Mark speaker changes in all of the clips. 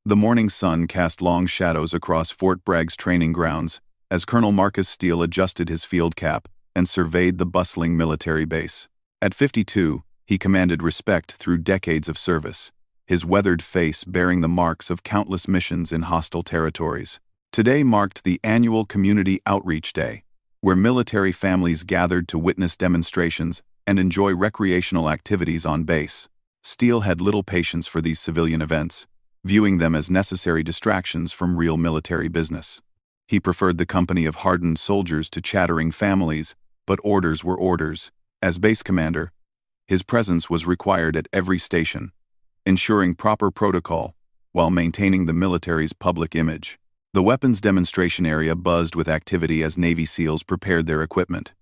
Speaker 1: The morning sun cast long shadows across Fort Bragg's training grounds as Colonel Marcus Steele adjusted his field cap and surveyed the bustling military base. At 52, he commanded respect through decades of service, his weathered face bearing the marks of countless missions in hostile territories. Today marked the annual Community Outreach Day, where military families gathered to witness demonstrations and enjoy recreational activities on base. Steele had little patience for these civilian events, viewing them as necessary distractions from real military business. He preferred the company of hardened soldiers to chattering families, but orders were orders. As base commander, his presence was required at every station, ensuring proper protocol while maintaining the military's public image. The weapons demonstration area buzzed with activity as Navy SEALs prepared their equipment.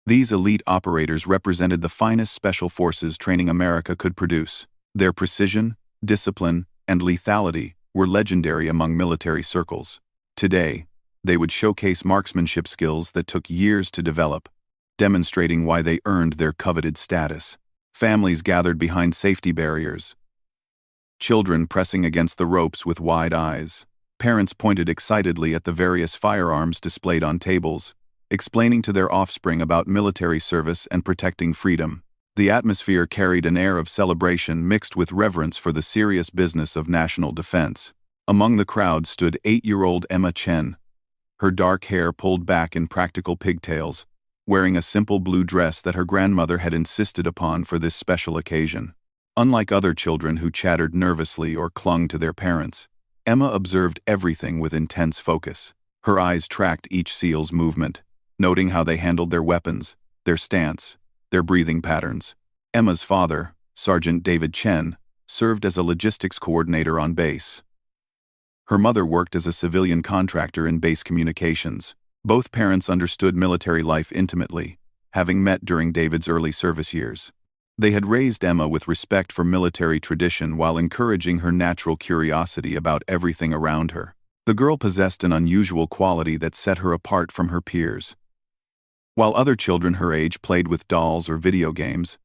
Speaker 1: These elite operators represented the finest special forces training America could produce. Their precision, discipline, and lethality were legendary among military circles. Today, they would showcase marksmanship skills that took years to develop, demonstrating why they earned their coveted status. Families gathered behind safety barriers, children pressing against the ropes with wide eyes. Parents pointed excitedly at the various firearms displayed on tables, explaining to their offspring about military service and protecting freedom. The atmosphere carried an air of celebration mixed with reverence for the serious business of national defense. Among the crowd stood 8-year-old Emma Chen, her dark hair pulled back in practical pigtails, wearing a simple blue dress that her grandmother had insisted upon for this special occasion. Unlike other children who chattered nervously or clung to their parents, Emma observed everything with intense focus. Her eyes tracked each SEAL's movement, noting how they handled their weapons, their stance, their breathing patterns. Emma's father, Sergeant David Chen, served as a logistics coordinator on base. Her mother worked as a civilian contractor in base communications. Both parents understood military life intimately, having met during David's early service years. They had raised Emma with respect for military tradition while encouraging her natural curiosity about everything around her. The girl possessed an unusual quality that set her apart from her peers. While other children her age played with dolls or video games,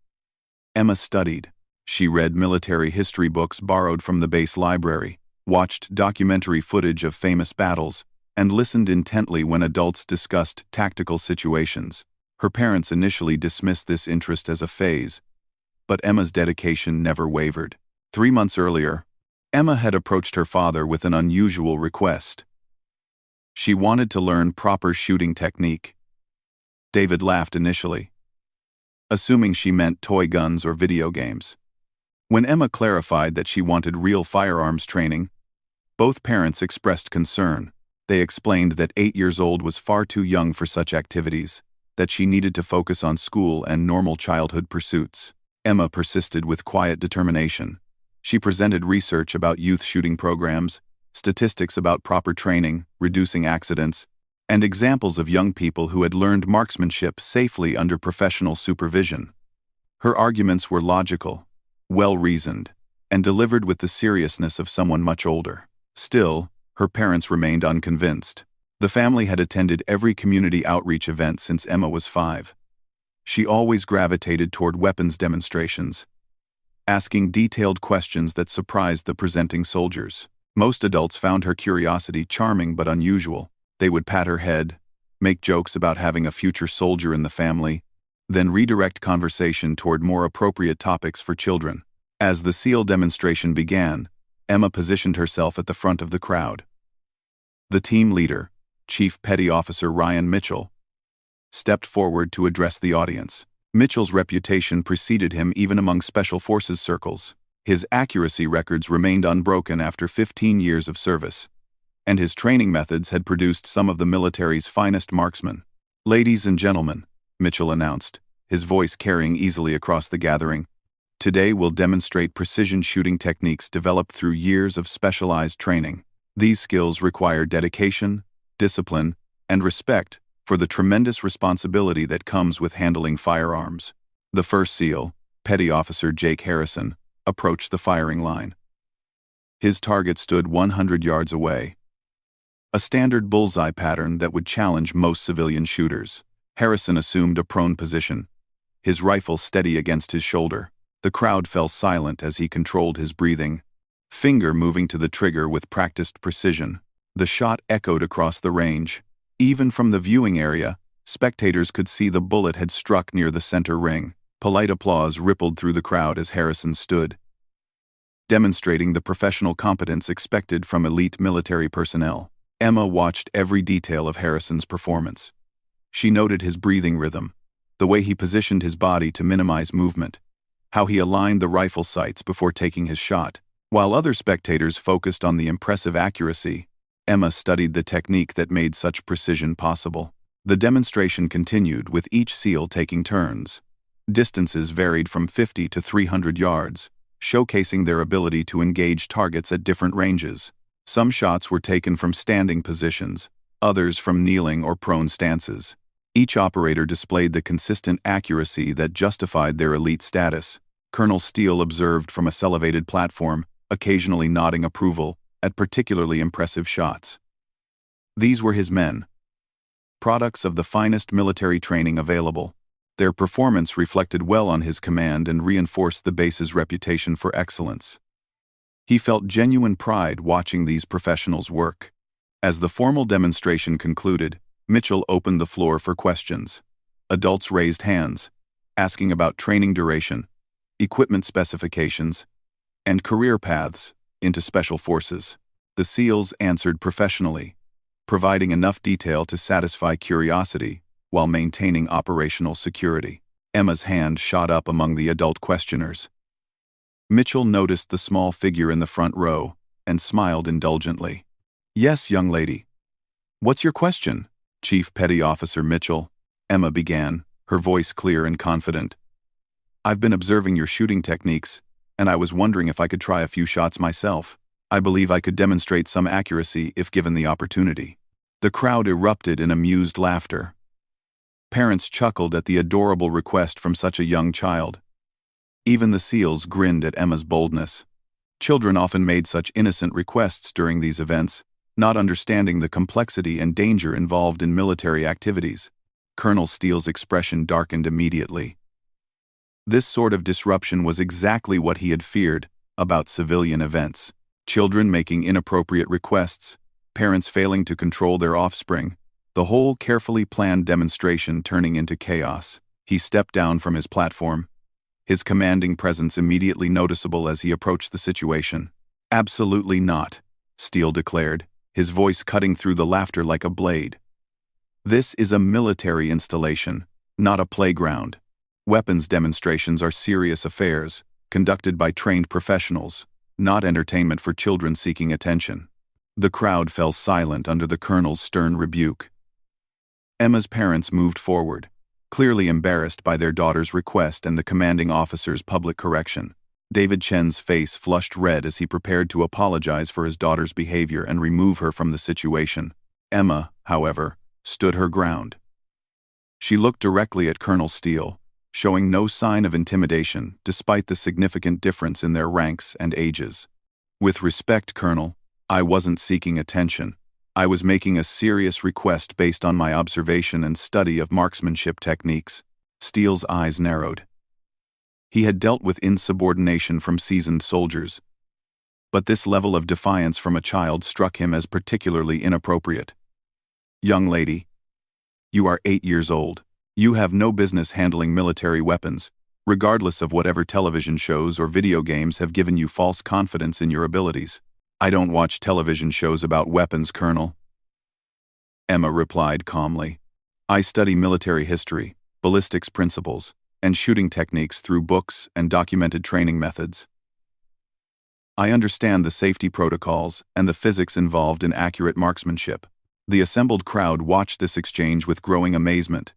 Speaker 1: Emma studied. She read military history books borrowed from the base library, watched documentary footage of famous battles, and listened intently when adults discussed tactical situations. Her parents initially dismissed this interest as a phase, but Emma's dedication never wavered. 3 months earlier, Emma had approached her father with an unusual request. She wanted to learn proper shooting technique. David laughed initially, assuming she meant toy guns or video games. When Emma clarified that she wanted real firearms training, both parents expressed concern. They explained that 8 years old was far too young for such activities, that she needed to focus on school and normal childhood pursuits. Emma persisted with quiet determination. She presented research about youth shooting programs, statistics about proper training, reducing accidents, and examples of young people who had learned marksmanship safely under professional supervision. Her arguments were logical, well-reasoned, and delivered with the seriousness of someone much older. Still, her parents remained unconvinced. The family had attended every community outreach event since Emma was 5. She always gravitated toward weapons demonstrations, asking detailed questions that surprised the presenting soldiers. Most adults found her curiosity charming but unusual. They would pat her head, make jokes about having a future soldier in the family, then redirect conversation toward more appropriate topics for children. As the SEAL demonstration began, Emma positioned herself at the front of the crowd. The team leader, Chief Petty Officer Ryan Mitchell, stepped forward to address the audience. Mitchell's reputation preceded him even among Special Forces circles. His accuracy records remained unbroken after 15 years of service, and his training methods had produced some of the military's finest marksmen. "Ladies and gentlemen," Mitchell announced, his voice carrying easily across the gathering, "today we'll demonstrate precision shooting techniques developed through years of specialized training. These skills require dedication, discipline, and respect for the tremendous responsibility that comes with handling firearms." The first SEAL, Petty Officer Jake Harrison, approached the firing line. His target stood 100 yards away, a standard bullseye pattern that would challenge most civilian shooters. Harrison assumed a prone position, his rifle steady against his shoulder. The crowd fell silent as he controlled his breathing, finger moving to the trigger with practiced precision. The shot echoed across the range. Even from the viewing area, spectators could see the bullet had struck near the center ring. Polite applause rippled through the crowd as Harrison stood, demonstrating the professional competence expected from elite military personnel. Emma watched every detail of Harrison's performance. She noted his breathing rhythm, the way he positioned his body to minimize movement, how he aligned the rifle sights before taking his shot. While other spectators focused on the impressive accuracy, Emma studied the technique that made such precision possible. The demonstration continued, with each SEAL taking turns. Distances varied from 50 to 300 yards, showcasing their ability to engage targets at different ranges. Some shots were taken from standing positions, others from kneeling or prone stances. Each operator displayed the consistent accuracy that justified their elite status. Colonel Steele observed from a elevated platform, occasionally nodding approval at particularly impressive shots. These were his men, products of the finest military training available. Their performance reflected well on his command and reinforced the base's reputation for excellence. He felt genuine pride watching these professionals work. As the formal demonstration concluded, Mitchell opened the floor for questions. Adults raised hands, asking about training duration, equipment specifications, and career paths into special forces. The SEALs answered professionally, providing enough detail to satisfy curiosity while maintaining operational security. Emma's hand shot up among the adult questioners. Mitchell noticed the small figure in the front row and smiled indulgently. "Yes, young lady. What's your question, Chief Petty Officer Mitchell?" Emma began, her voice clear and confident. "I've been observing your shooting techniques, and I was wondering if I could try a few shots myself. I believe I could demonstrate some accuracy if given the opportunity." The crowd erupted in amused laughter. Parents chuckled at the adorable request from such a young child. Even the SEALs grinned at Emma's boldness. Children often made such innocent requests during these events, not understanding the complexity and danger involved in military activities. Colonel Steele's expression darkened immediately. This sort of disruption was exactly what he had feared about civilian events. Children making inappropriate requests, parents failing to control their offspring, the whole carefully planned demonstration turning into chaos. He stepped down from his platform, his commanding presence immediately noticeable as he approached the situation. "Absolutely not," Steele declared, his voice cutting through the laughter like a blade. "This is a military installation, not a playground. Weapons demonstrations are serious affairs, conducted by trained professionals, not entertainment for children seeking attention." The crowd fell silent under the colonel's stern rebuke. Emma's parents moved forward, clearly embarrassed by their daughter's request and the commanding officer's public correction. David Chen's face flushed red as he prepared to apologize for his daughter's behavior and remove her from the situation. Emma, however, stood her ground. She looked directly at Colonel Steele, showing no sign of intimidation despite the significant difference in their ranks and ages. "With respect, Colonel, I wasn't seeking attention. I was making a serious request based on my observation and study of marksmanship techniques." Steele's eyes narrowed. He had dealt with insubordination from seasoned soldiers, but this level of defiance from a child struck him as particularly inappropriate. "Young lady, you are 8 years old. You have no business handling military weapons, regardless of whatever television shows or video games have given you false confidence in your abilities." "I don't watch television shows about weapons, Colonel," Emma replied calmly. "I study military history, ballistics principles, and shooting techniques through books and documented training methods. I understand the safety protocols and the physics involved in accurate marksmanship." The assembled crowd watched this exchange with growing amazement.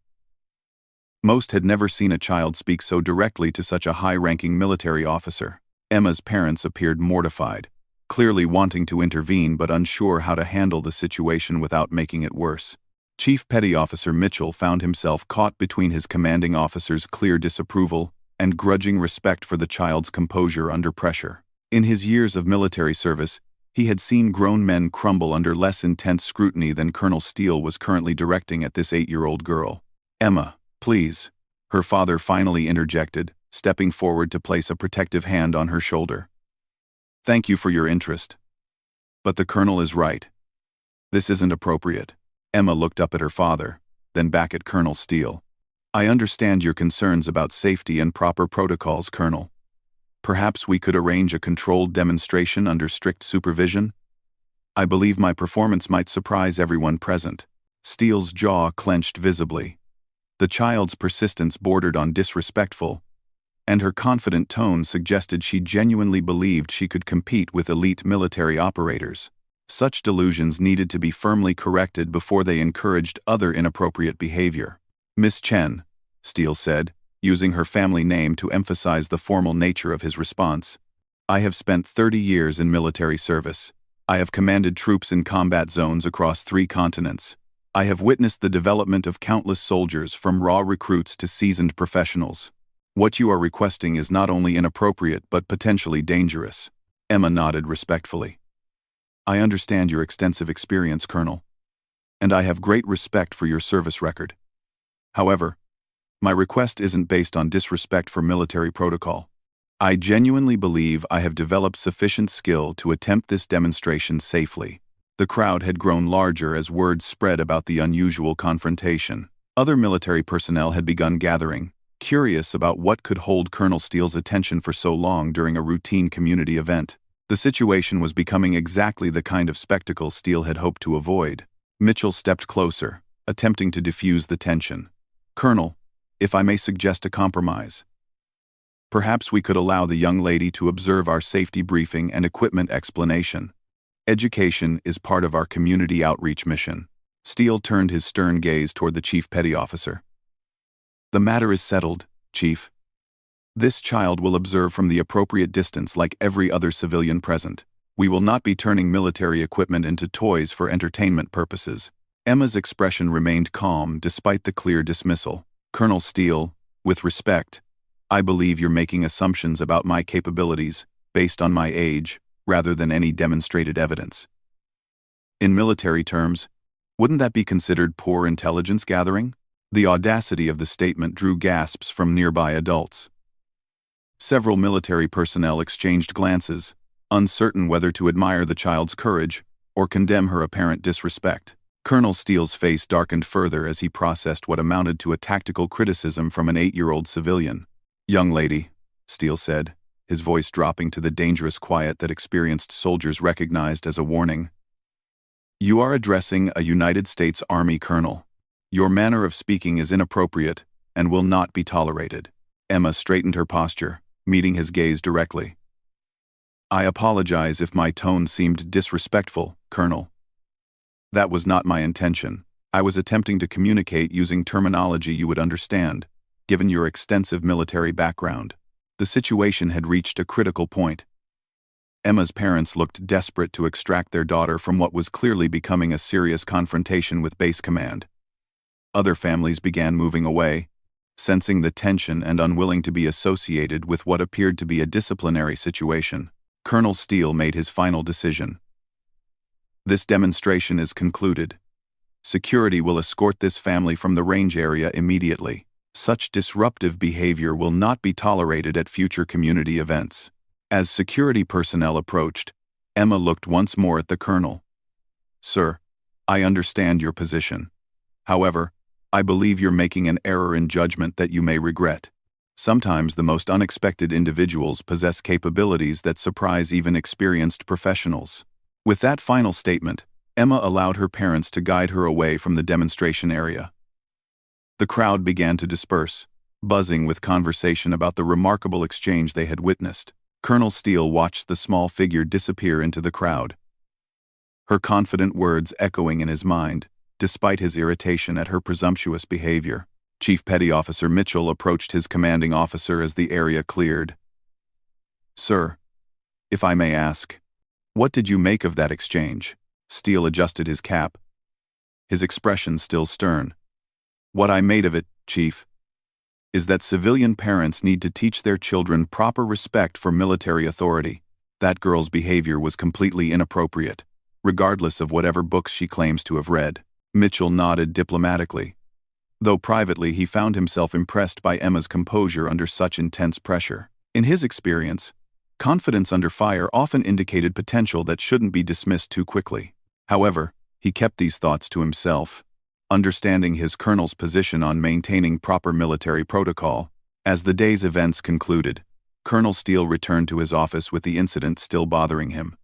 Speaker 1: Most had never seen a child speak so directly to such a high-ranking military officer. Emma's parents appeared mortified, clearly wanting to intervene but unsure how to handle the situation without making it worse. Chief Petty Officer Mitchell found himself caught between his commanding officer's clear disapproval and grudging respect for the child's composure under pressure. In his years of military service, he had seen grown men crumble under less intense scrutiny than Colonel Steele was currently directing at this 8-year-old girl. "Emma, please," her father finally interjected, stepping forward to place a protective hand on her shoulder. Thank you for your interest. But the Colonel is right. This isn't appropriate. Emma looked up at her father, then back at Colonel Steele. I understand your concerns about safety and proper protocols, Colonel. Perhaps we could arrange a controlled demonstration under strict supervision? I believe my performance might surprise everyone present. Steele's jaw clenched visibly. The child's persistence bordered on disrespectful, and her confident tone suggested she genuinely believed she could compete with elite military operators. Such delusions needed to be firmly corrected before they encouraged other inappropriate behavior. Miss Chen, Steele said, using her family name to emphasize the formal nature of his response. I have spent 30 years in military service. I have commanded troops in combat zones across 3 continents. I have witnessed the development of countless soldiers from raw recruits to seasoned professionals. What you are requesting is not only inappropriate but potentially dangerous. Emma nodded respectfully. I understand your extensive experience, Colonel, and I have great respect for your service record. However, my request isn't based on disrespect for military protocol. I genuinely believe I have developed sufficient skill to attempt this demonstration safely. The crowd had grown larger as word spread about the unusual confrontation. Other military personnel had begun gathering, curious about what could hold Colonel Steele's attention for so long during a routine community event. The situation was becoming exactly the kind of spectacle Steele had hoped to avoid. Mitchell stepped closer, attempting to diffuse the tension. Colonel, if I may suggest a compromise. Perhaps we could allow the young lady to observe our safety briefing and equipment explanation. Education is part of our community outreach mission. Steele turned his stern gaze toward the Chief Petty Officer. The matter is settled, Chief. This child will observe from the appropriate distance like every other civilian present. We will not be turning military equipment into toys for entertainment purposes. Emma's expression remained calm despite the clear dismissal. Colonel Steele, with respect, I believe you're making assumptions about my capabilities based on my age rather than any demonstrated evidence. In military terms, wouldn't that be considered poor intelligence gathering? The audacity of the statement drew gasps from nearby adults. Several military personnel exchanged glances, uncertain whether to admire the child's courage or condemn her apparent disrespect. Colonel Steele's face darkened further as he processed what amounted to a tactical criticism from an 8-year-old civilian. Young lady, Steele said, his voice dropping to the dangerous quiet that experienced soldiers recognized as a warning. You are addressing a United States Army colonel. Your manner of speaking is inappropriate and will not be tolerated. Emma straightened her posture, meeting his gaze directly. I apologize if my tone seemed disrespectful, Colonel. That was not my intention. I was attempting to communicate using terminology you would understand, given your extensive military background. The situation had reached a critical point. Emma's parents looked desperate to extract their daughter from what was clearly becoming a serious confrontation with base command. Other families began moving away, sensing the tension and unwilling to be associated with what appeared to be a disciplinary situation. Colonel Steele made his final decision. This demonstration is concluded. Security will escort this family from the range area immediately. Such disruptive behavior will not be tolerated at future community events. As security personnel approached, Emma looked once more at the colonel. Sir, I understand your position. However, I believe you're making an error in judgment that you may regret. Sometimes the most unexpected individuals possess capabilities that surprise even experienced professionals. With that final statement, Emma allowed her parents to guide her away from the demonstration area. The crowd began to disperse, buzzing with conversation about the remarkable exchange they had witnessed. Colonel Steele watched the small figure disappear into the crowd, her confident words echoing in his mind, despite his irritation at her presumptuous behavior. Chief Petty Officer Mitchell approached his commanding officer as the area cleared. Sir, if I may ask, what did you make of that exchange? Steele adjusted his cap, his expression still stern. What I made of it, Chief, is that civilian parents need to teach their children proper respect for military authority. That girl's behavior was completely inappropriate, regardless of whatever books she claims to have read. Mitchell nodded diplomatically, though privately he found himself impressed by Emma's composure under such intense pressure. In his experience, Confidence under fire often indicated potential that shouldn't be dismissed too quickly. However, he kept these thoughts to himself, understanding his colonel's position on maintaining proper military protocol. As the day's events concluded, Colonel Steele returned to his office with the incident still bothering him.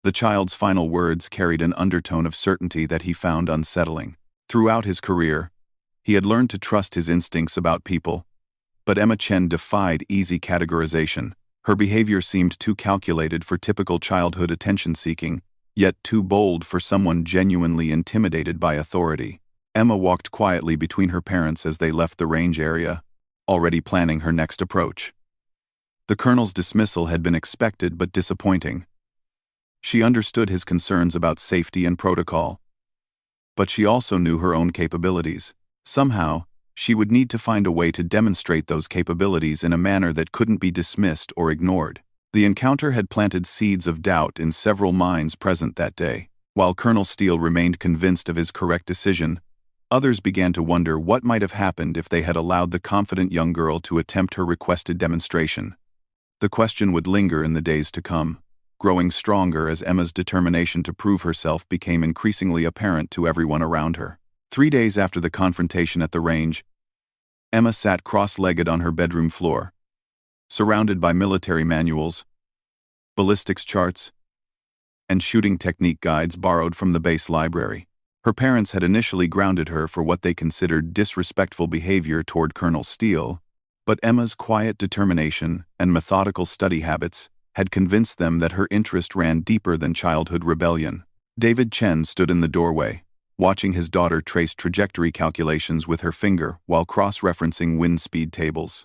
Speaker 1: The child's final words carried an undertone of certainty that he found unsettling. Throughout his career, he had learned to trust his instincts about people, but Emma Chen defied easy categorization. Her behavior seemed too calculated for typical childhood attention-seeking, yet too bold for someone genuinely intimidated by authority. Emma walked quietly between her parents as they left the range area, already planning her next approach. The colonel's dismissal had been expected but disappointing. She understood his concerns about safety and protocol, but she also knew her own capabilities. Somehow, she would need to find a way to demonstrate those capabilities in a manner that couldn't be dismissed or ignored. The encounter had planted seeds of doubt in several minds present that day. While Colonel Steele remained convinced of his correct decision, others began to wonder what might have happened if they had allowed the confident young girl to attempt her requested demonstration. The question would linger in the days to come, growing stronger as Emma's determination to prove herself became increasingly apparent to everyone around her. 3 days after the confrontation at the range, Emma sat cross-legged on her bedroom floor, surrounded by military manuals, ballistics charts, and shooting technique guides borrowed from the base library. Her parents had initially grounded her for what they considered disrespectful behavior toward Colonel Steele, but Emma's quiet determination and methodical study habits had convinced them that her interest ran deeper than childhood rebellion. David Chen stood in the doorway, watching his daughter trace trajectory calculations with her finger while cross-referencing wind speed tables.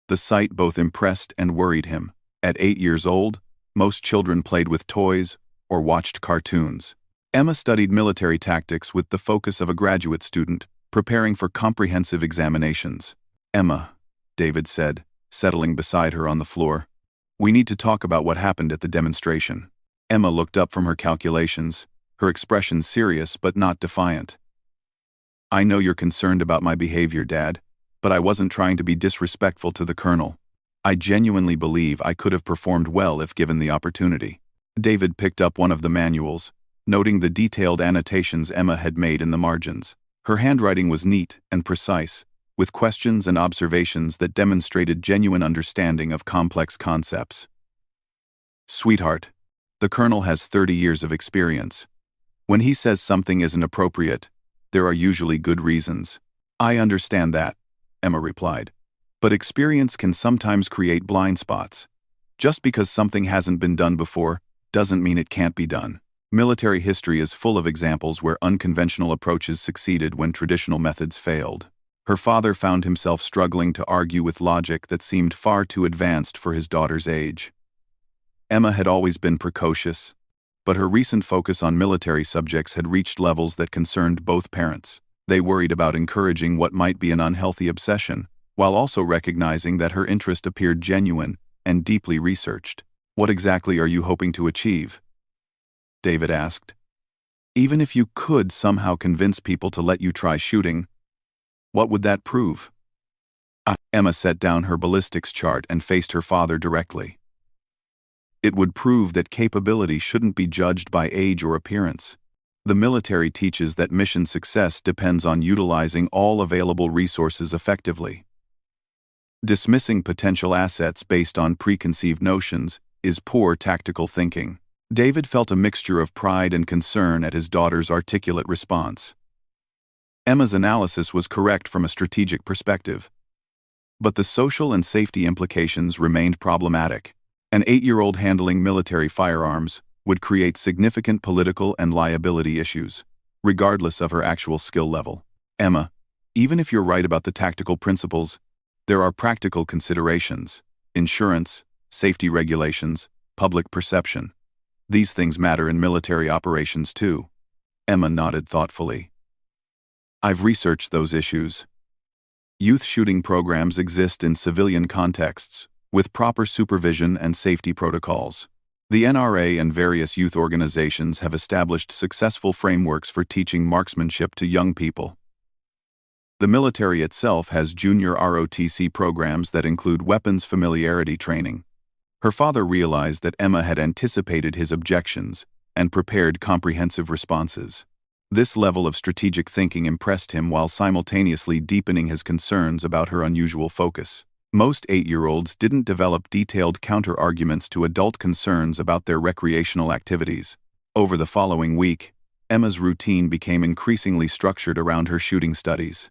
Speaker 1: The sight both impressed and worried him. At 8 years old, most children played with toys or watched cartoons. Emma studied military tactics with the focus of a graduate student, preparing for comprehensive examinations. "Emma," David said, settling beside her on the floor, "we need to talk about what happened at the demonstration." Emma looked up from her calculations, her expression serious but not defiant. "I know you're concerned about my behavior, Dad, but I wasn't trying to be disrespectful to the colonel. I genuinely believe I could have performed well if given the opportunity." David picked up one of the manuals, noting the detailed annotations Emma had made in the margins. Her handwriting was neat and precise, with questions and observations that demonstrated genuine understanding of complex concepts. "Sweetheart, the colonel has 30 years of experience. When he says something isn't appropriate, there are usually good reasons." "I understand that," Emma replied. "But experience can sometimes create blind spots. Just because something hasn't been done before doesn't mean it can't be done." Military history is full of examples where unconventional approaches succeeded when traditional methods failed. Her father found himself struggling to argue with logic that seemed far too advanced for his daughter's age. Emma had always been precocious, but her recent focus on military subjects had reached levels that concerned both parents. They worried about encouraging what might be an unhealthy obsession, while also recognizing that her interest appeared genuine and deeply researched. "What exactly are you hoping to achieve?" David asked. "Even if you could somehow convince people to let you try shooting, what would that prove?" Emma set down her ballistics chart and faced her father directly. "It would prove that capability shouldn't be judged by age or appearance. The military teaches that mission success depends on utilizing all available resources effectively. Dismissing potential assets based on preconceived notions is poor tactical thinking." David felt a mixture of pride and concern at his daughter's articulate response. Emma's analysis was correct from a strategic perspective, but the social and safety implications remained problematic. An 8-year-old handling military firearms would create significant political and liability issues, regardless of her actual skill level. "Emma, even if you're right about the tactical principles, there are practical considerations: insurance, safety regulations, public perception. These things matter in military operations too." Emma nodded thoughtfully. "I've researched those issues. Youth shooting programs exist in civilian contexts, with proper supervision and safety protocols. The NRA and various youth organizations have established successful frameworks for teaching marksmanship to young people. The military itself has junior ROTC programs that include weapons familiarity training, Her father realized that Emma had anticipated his objections and prepared comprehensive responses. This level of strategic thinking impressed him while simultaneously deepening his concerns about her unusual focus. Most 8-year-olds didn't develop detailed counter-arguments to adult concerns about their recreational activities. Over the following week, Emma's routine became increasingly structured around her shooting studies.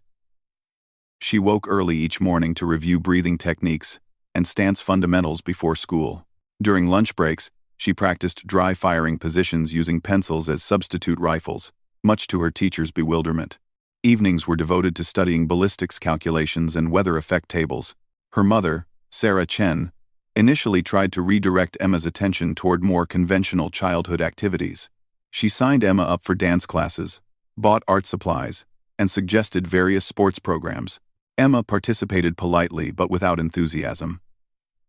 Speaker 1: She woke early each morning to review breathing techniques and stance fundamentals before school. During lunch breaks, she practiced dry-firing positions using pencils as substitute rifles, much to her teacher's bewilderment. Evenings were devoted to studying ballistics calculations and weather effect tables. Her mother, Sarah Chen, initially tried to redirect Emma's attention toward more conventional childhood activities. She signed Emma up for dance classes, bought art supplies, and suggested various sports programs. Emma participated politely but without enthusiasm,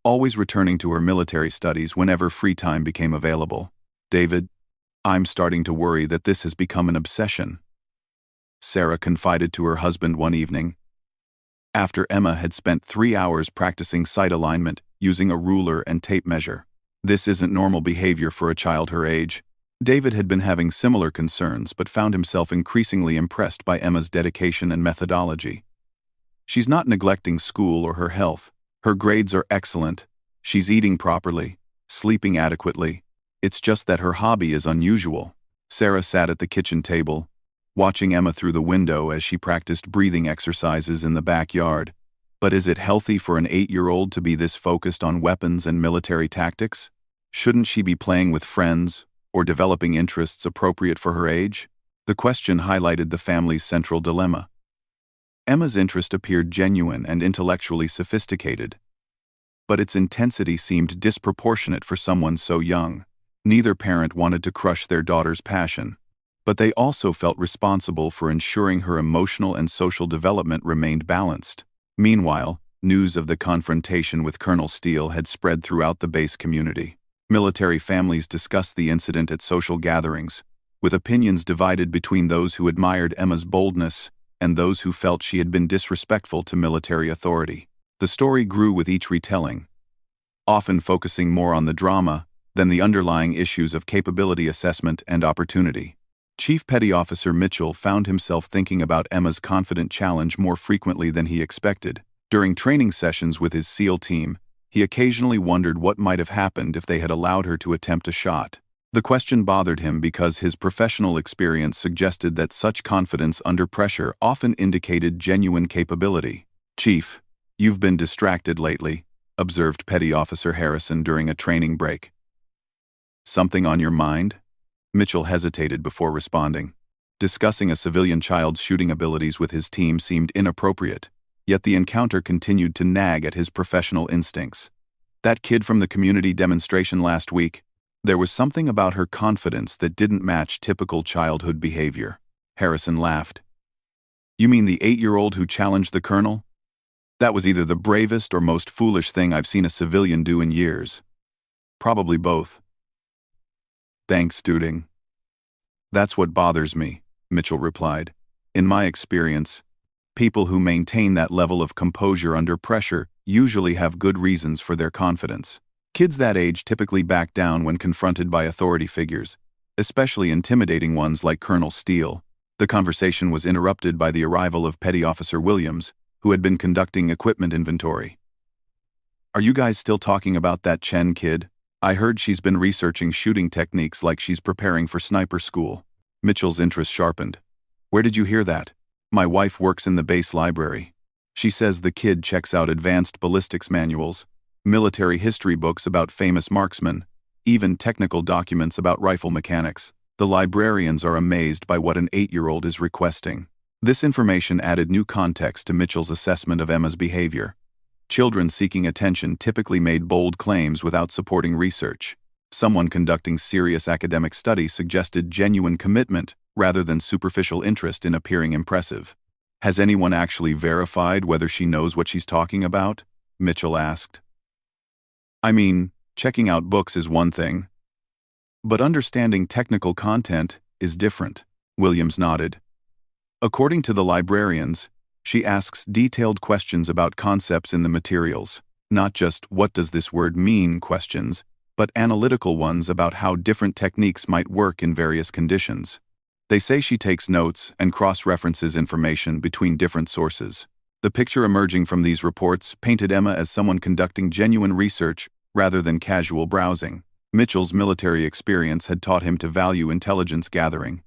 Speaker 1: always returning to her military studies whenever free time became available. "David, I'm starting to worry that this has become an obsession," Sarah confided to her husband one evening, after Emma had spent 3 hours practicing sight alignment using a ruler and tape measure. "This isn't normal behavior for a child her age." David had been having similar concerns but found himself increasingly impressed by Emma's dedication and methodology. "She's not neglecting school or her health. Her grades are excellent. She's eating properly, sleeping adequately. It's just that her hobby is unusual." Sarah sat at the kitchen table, watching Emma through the window as she practiced breathing exercises in the backyard. "But is it healthy for an 8-year-old to be this focused on weapons and military tactics? Shouldn't she be playing with friends or developing interests appropriate for her age?" The question highlighted the family's central dilemma. Emma's interest appeared genuine and intellectually sophisticated, but its intensity seemed disproportionate for someone so young. Neither parent wanted to crush their daughter's passion, but they also felt responsible for ensuring her emotional and social development remained balanced. Meanwhile, news of the confrontation with Colonel Steele had spread throughout the base community. Military families discussed the incident at social gatherings, with opinions divided between those who admired Emma's boldness and those who felt she had been disrespectful to military authority. The story grew with each retelling, often focusing more on the drama than the underlying issues of capability assessment and opportunity. Chief Petty Officer Mitchell found himself thinking about Emma's confident challenge more frequently than he expected. During training sessions with his SEAL team, he occasionally wondered what might have happened if they had allowed her to attempt a shot. The question bothered him because his professional experience suggested that such confidence under pressure often indicated genuine capability. "Chief, you've been distracted lately," observed Petty Officer Harrison during a training break. "Something on your mind?" Mitchell hesitated before responding. Discussing a civilian child's shooting abilities with his team seemed inappropriate, yet the encounter continued to nag at his professional instincts. "That kid from the community demonstration last week, there was something about her confidence that didn't match typical childhood behavior." Harrison laughed. "You mean the 8-year-old who challenged the colonel? That was either the bravest or most foolish thing I've seen a civilian do in years." "Probably both." "Thanks, Duding." "That's what bothers me," Mitchell replied. "In my experience, people who maintain that level of composure under pressure usually have good reasons for their confidence. Kids that age typically back down when confronted by authority figures, especially intimidating ones like Colonel Steele." The conversation was interrupted by the arrival of Petty Officer Williams, who had been conducting equipment inventory. "Are you guys still talking about that Chen kid? I heard she's been researching shooting techniques like she's preparing for sniper school." Mitchell's interest sharpened. "Where did you hear that?" "My wife works in the base library. She says the kid checks out advanced ballistics manuals, military history books about famous marksmen, even technical documents about rifle mechanics. The librarians are amazed by what an 8-year-old is requesting." This information added new context to Mitchell's assessment of Emma's behavior. Children seeking attention typically made bold claims without supporting research. Someone conducting serious academic study suggested genuine commitment rather than superficial interest in appearing impressive. "Has anyone actually verified whether she knows what she's talking about?" Mitchell asked. "I mean, checking out books is one thing, but understanding technical content is different." Williams nodded. "According to the librarians, she asks detailed questions about concepts in the materials. Not just "what does this word mean" questions, but analytical ones about how different techniques might work in various conditions. They say she takes notes and cross-references information between different sources. The picture emerging from these reports painted Emma as someone conducting genuine research rather than casual browsing. Mitchell's military experience had taught him to value intelligence gathering,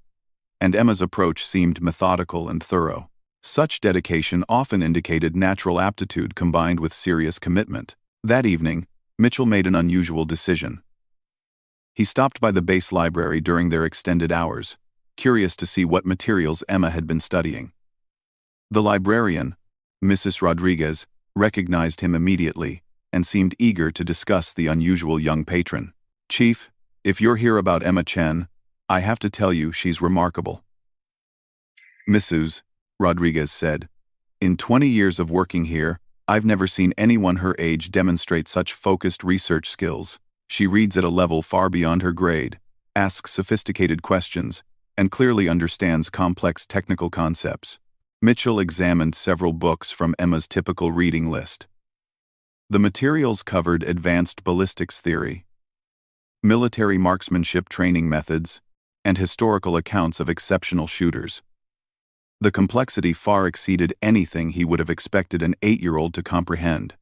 Speaker 1: and Emma's approach seemed methodical and thorough. Such dedication often indicated natural aptitude combined with serious commitment. That evening, Mitchell made an unusual decision. He stopped by the base library during their extended hours, curious to see what materials Emma had been studying. The librarian, Mrs. Rodriguez, recognized him immediately and seemed eager to discuss the unusual young patron. "Chief, if you're here about Emma Chen, I have to tell you she's remarkable," Mrs. Rodriguez said. "In 20 years of working here, I've never seen anyone her age demonstrate such focused research skills. She reads at a level far beyond her grade, asks sophisticated questions, and clearly understands complex technical concepts." Mitchell examined several books from Emma's typical reading list. The materials covered advanced ballistics theory, military marksmanship training methods, and historical accounts of exceptional shooters. The complexity far exceeded anything he would have expected an 8-year-old to comprehend,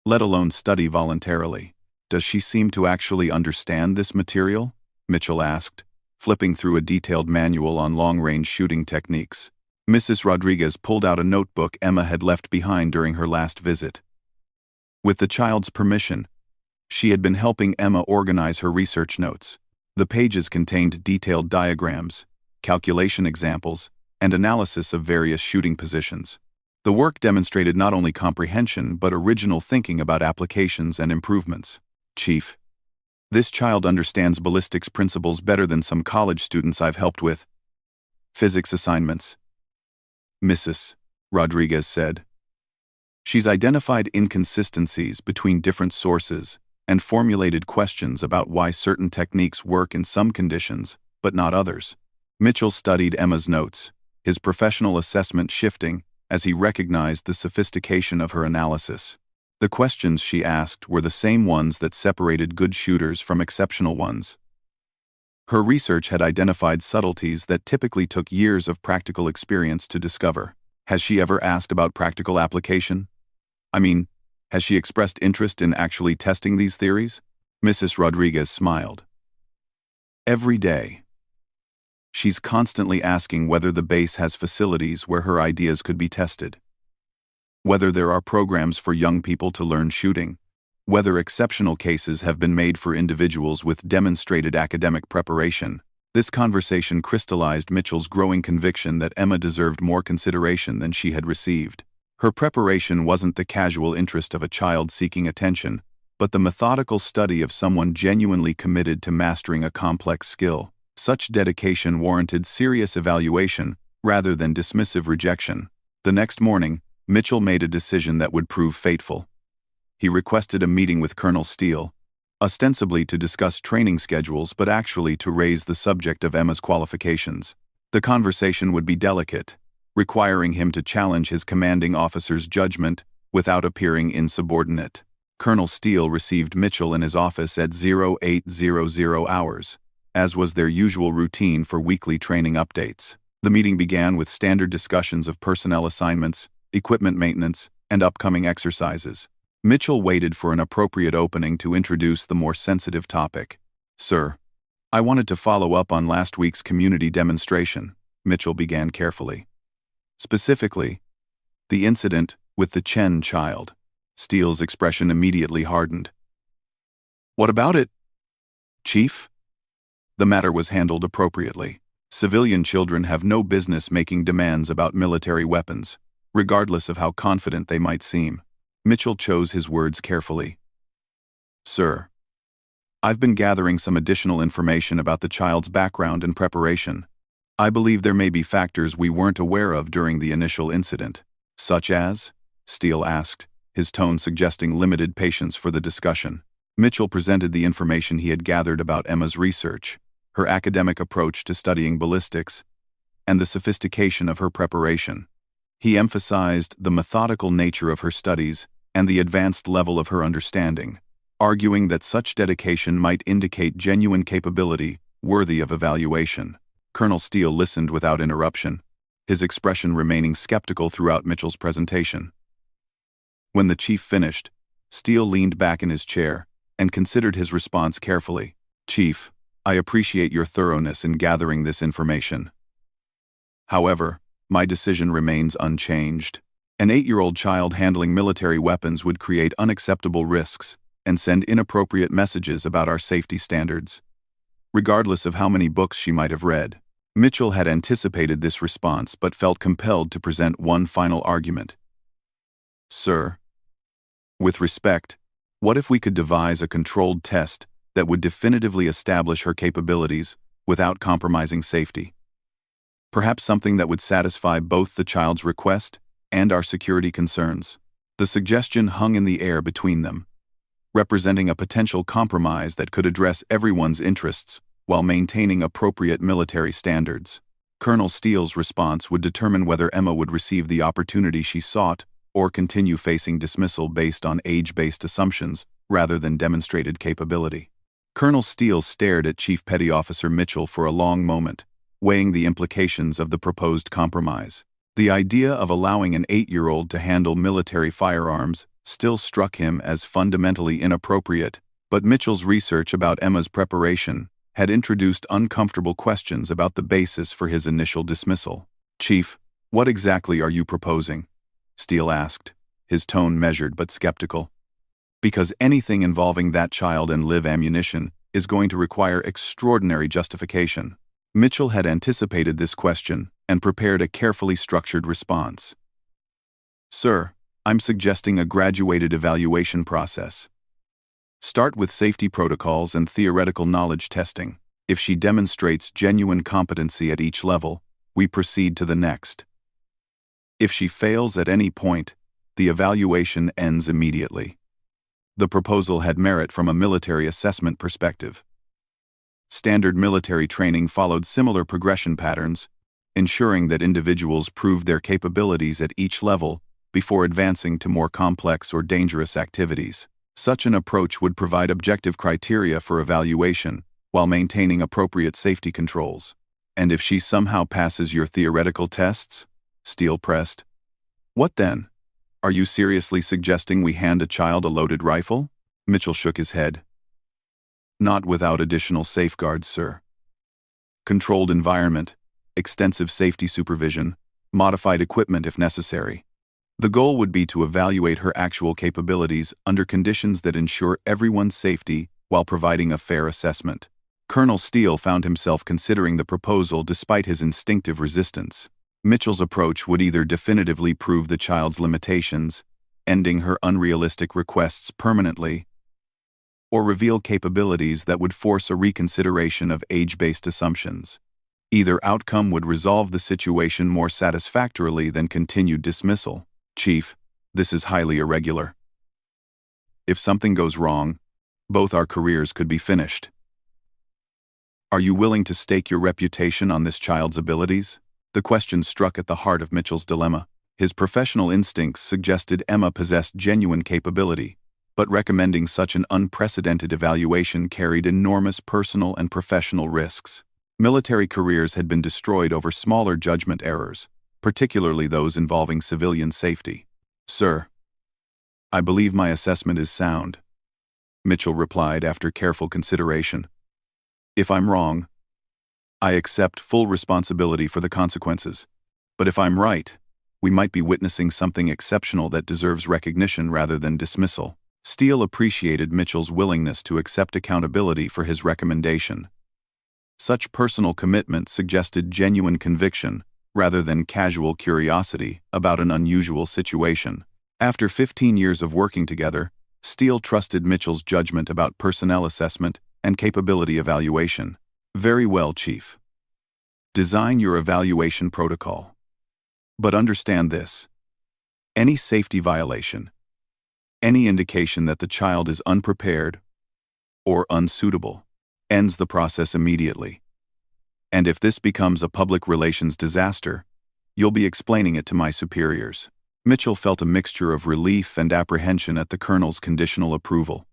Speaker 1: let alone study voluntarily. "Does she seem to actually understand this material?" Mitchell asked, flipping through a detailed manual on long-range shooting techniques. Mrs. Rodriguez pulled out a notebook Emma had left behind during her last visit. With the child's permission, she had been helping Emma organize her research notes. The pages contained detailed diagrams, calculation examples, and analysis of various shooting positions. The work demonstrated not only comprehension but original thinking about applications and improvements. "Chief, this child understands ballistics principles better than some college students I've helped with physics assignments," Mrs. Rodriguez said. "She's identified inconsistencies between different sources and formulated questions about why certain techniques work in some conditions, but not others." Mitchell studied Emma's notes, his professional assessment shifting as he recognized the sophistication of her analysis. The questions she asked were the same ones that separated good shooters from exceptional ones. Her research had identified subtleties that typically took years of practical experience to discover. Has she ever asked about practical application? Has she expressed interest in actually testing these theories? Mrs. Rodriguez smiled. "Every day. She's constantly asking whether the base has facilities where her ideas could be tested, whether there are programs for young people to learn shooting, whether exceptional cases have been made for individuals with demonstrated academic preparation." This conversation crystallized Mitchell's growing conviction that Emma deserved more consideration than she had received. Her preparation wasn't the casual interest of a child seeking attention, but the methodical study of someone genuinely committed to mastering a complex skill. Such dedication warranted serious evaluation rather than dismissive rejection. The next morning, Mitchell made a decision that would prove fateful. He requested a meeting with Colonel Steele, ostensibly to discuss training schedules but actually to raise the subject of Emma's qualifications. The conversation would be delicate, requiring him to challenge his commanding officer's judgment without appearing insubordinate. Colonel Steele received Mitchell in his office at 0800 hours, as was their usual routine for weekly training updates. The meeting began with standard discussions of personnel assignments, equipment maintenance, and upcoming exercises. Mitchell waited for an appropriate opening to introduce the more sensitive topic. "Sir, I wanted to follow up on last week's community demonstration," Mitchell began carefully. "Specifically, the incident with the Chen child." Steele's expression immediately hardened. "What about it, Chief?" The matter was handled appropriately. Civilian children have no business making demands about military weapons, regardless of how confident they might seem. Mitchell chose his words carefully. "Sir, I've been gathering some additional information about the child's background and preparation. I believe there may be factors we weren't aware of during the initial incident." "Such as?" Steele asked, his tone suggesting limited patience for the discussion. Mitchell presented the information he had gathered about Emma's research, her academic approach to studying ballistics, and the sophistication of her preparation. He emphasized the methodical nature of her studies and the advanced level of her understanding, arguing that such dedication might indicate genuine capability worthy of evaluation. Colonel Steele listened without interruption, his expression remaining skeptical throughout Mitchell's presentation. When the chief finished, Steele leaned back in his chair and considered his response carefully. "Chief, I appreciate your thoroughness in gathering this information. However, my decision remains unchanged. An 8-year-old child handling military weapons would create unacceptable risks and send inappropriate messages about our safety standards, regardless of how many books she might have read." Mitchell had anticipated this response but felt compelled to present one final argument. "Sir, with respect, what if we could devise a controlled test that would definitively establish her capabilities without compromising safety? Perhaps something that would satisfy both the child's request and our security concerns." The suggestion hung in the air between them, representing a potential compromise that could address everyone's interests while maintaining appropriate military standards. Colonel Steele's response would determine whether Emma would receive the opportunity she sought or continue facing dismissal based on age-based assumptions rather than demonstrated capability. Colonel Steele stared at Chief Petty Officer Mitchell for a long moment, weighing the implications of the proposed compromise. The idea of allowing an 8-year-old to handle military firearms still struck him as fundamentally inappropriate, but Mitchell's research about Emma's preparation had introduced uncomfortable questions about the basis for his initial dismissal. "Chief, what exactly are you proposing?" Steele asked, his tone measured but skeptical. "Because anything involving that child and live ammunition is going to require extraordinary justification." Mitchell had anticipated this question and prepared a carefully structured response. "Sir, I'm suggesting a graduated evaluation process. Start with safety protocols and theoretical knowledge testing. If she demonstrates genuine competency at each level, we proceed to the next. If she fails at any point, the evaluation ends immediately." The proposal had merit from a military assessment perspective. Standard military training followed similar progression patterns, ensuring that individuals proved their capabilities at each level before advancing to more complex or dangerous activities. Such an approach would provide objective criteria for evaluation while maintaining appropriate safety controls. "And if she somehow passes your theoretical tests?" Steele pressed. "What then? Are you seriously suggesting we hand a child a loaded rifle?" Mitchell shook his head. "Not without additional safeguards, sir. Controlled environment, extensive safety supervision, modified equipment if necessary. The goal would be to evaluate her actual capabilities under conditions that ensure everyone's safety while providing a fair assessment." Colonel Steele found himself considering the proposal despite his instinctive resistance. Mitchell's approach would either definitively prove the child's limitations, ending her unrealistic requests permanently, or reveal capabilities that would force a reconsideration of age-based assumptions. Either outcome would resolve the situation more satisfactorily than continued dismissal. "Chief, this is highly irregular. If something goes wrong, both our careers could be finished. Are you willing to stake your reputation on this child's abilities?" The question struck at the heart of Mitchell's dilemma. His professional instincts suggested Emma possessed genuine capability, but recommending such an unprecedented evaluation carried enormous personal and professional risks. Military careers had been destroyed over smaller judgment errors, particularly those involving civilian safety. "Sir, I believe my assessment is sound," Mitchell replied after careful consideration. "If I'm wrong, I accept full responsibility for the consequences. But if I'm right, we might be witnessing something exceptional that deserves recognition rather than dismissal." Steele appreciated Mitchell's willingness to accept accountability for his recommendation. Such personal commitment suggested genuine conviction rather than casual curiosity about an unusual situation. After 15 years of working together, Steele trusted Mitchell's judgment about personnel assessment and capability evaluation. "Very well, Chief. Design your evaluation protocol. But understand this. Any safety violation, any indication that the child is unprepared or unsuitable, ends the process immediately. And if this becomes a public relations disaster, you'll be explaining it to my superiors." Mitchell felt a mixture of relief and apprehension at the colonel's conditional approval.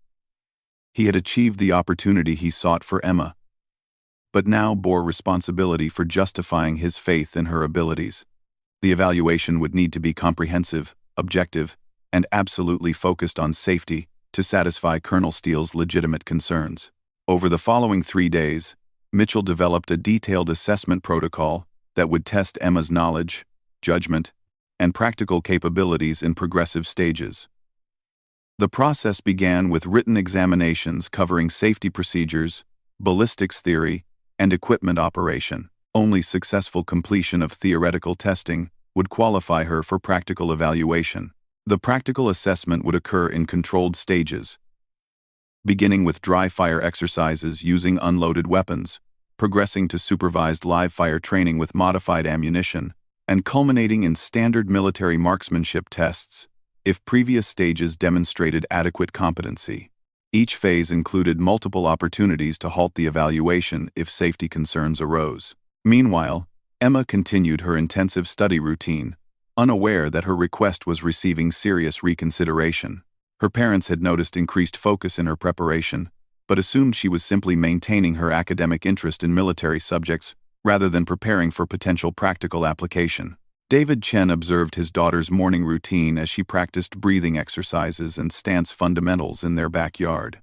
Speaker 1: He had achieved the opportunity he sought for Emma, but now bore responsibility for justifying his faith in her abilities. The evaluation would need to be comprehensive, objective, and absolutely focused on safety to satisfy Colonel Steele's legitimate concerns. Over the following 3 days, Mitchell developed a detailed assessment protocol that would test Emma's knowledge, judgment, and practical capabilities in progressive stages. The process began with written examinations covering safety procedures, ballistics theory, and equipment operation. Only successful completion of theoretical testing would qualify her for practical evaluation. The practical assessment would occur in controlled stages, beginning with dry-fire exercises using unloaded weapons, progressing to supervised live-fire training with modified ammunition, and culminating in standard military marksmanship tests, if previous stages demonstrated adequate competency. Each phase included multiple opportunities to halt the evaluation if safety concerns arose. Meanwhile, Emma continued her intensive study routine, unaware that her request was receiving serious reconsideration. Her parents had noticed increased focus in her preparation, but assumed she was simply maintaining her academic interest in military subjects rather than preparing for potential practical application. David Chen observed his daughter's morning routine as she practiced breathing exercises and stance fundamentals in their backyard.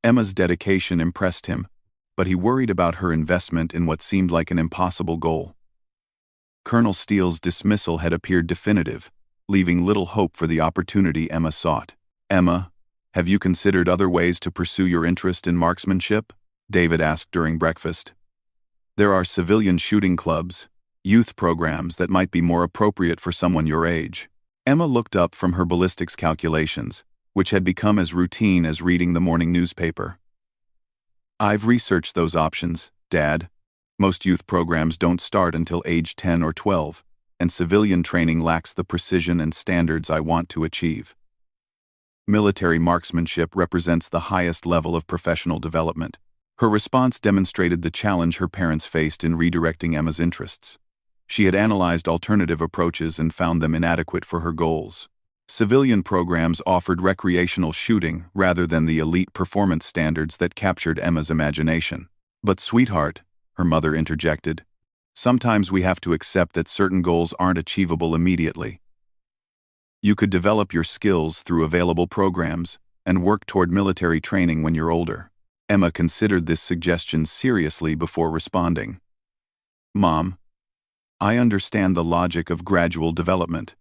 Speaker 1: Emma's dedication impressed him, but he worried about her investment in what seemed like an impossible goal. Colonel Steele's dismissal had appeared definitive, leaving little hope for the opportunity Emma sought. "Emma, have you considered other ways to pursue your interest in marksmanship?" David asked during breakfast. "There are civilian shooting clubs, youth programs that might be more appropriate for someone your age." Emma looked up from her ballistics calculations, which had become as routine as reading the morning newspaper. "I've researched those options, Dad. Most youth programs don't start until age 10 or 12, and civilian training lacks the precision and standards I want to achieve. Military marksmanship represents the highest level of professional development." Her response demonstrated the challenge her parents faced in redirecting Emma's interests. She had analyzed alternative approaches and found them inadequate for her goals. Civilian programs offered recreational shooting rather than the elite performance standards that captured Emma's imagination. "But sweetheart," her mother interjected, "sometimes we have to accept that certain goals aren't achievable immediately. You could develop your skills through available programs and work toward military training when you're older." Emma considered this suggestion seriously before responding. "Mom, I understand the logic of gradual development,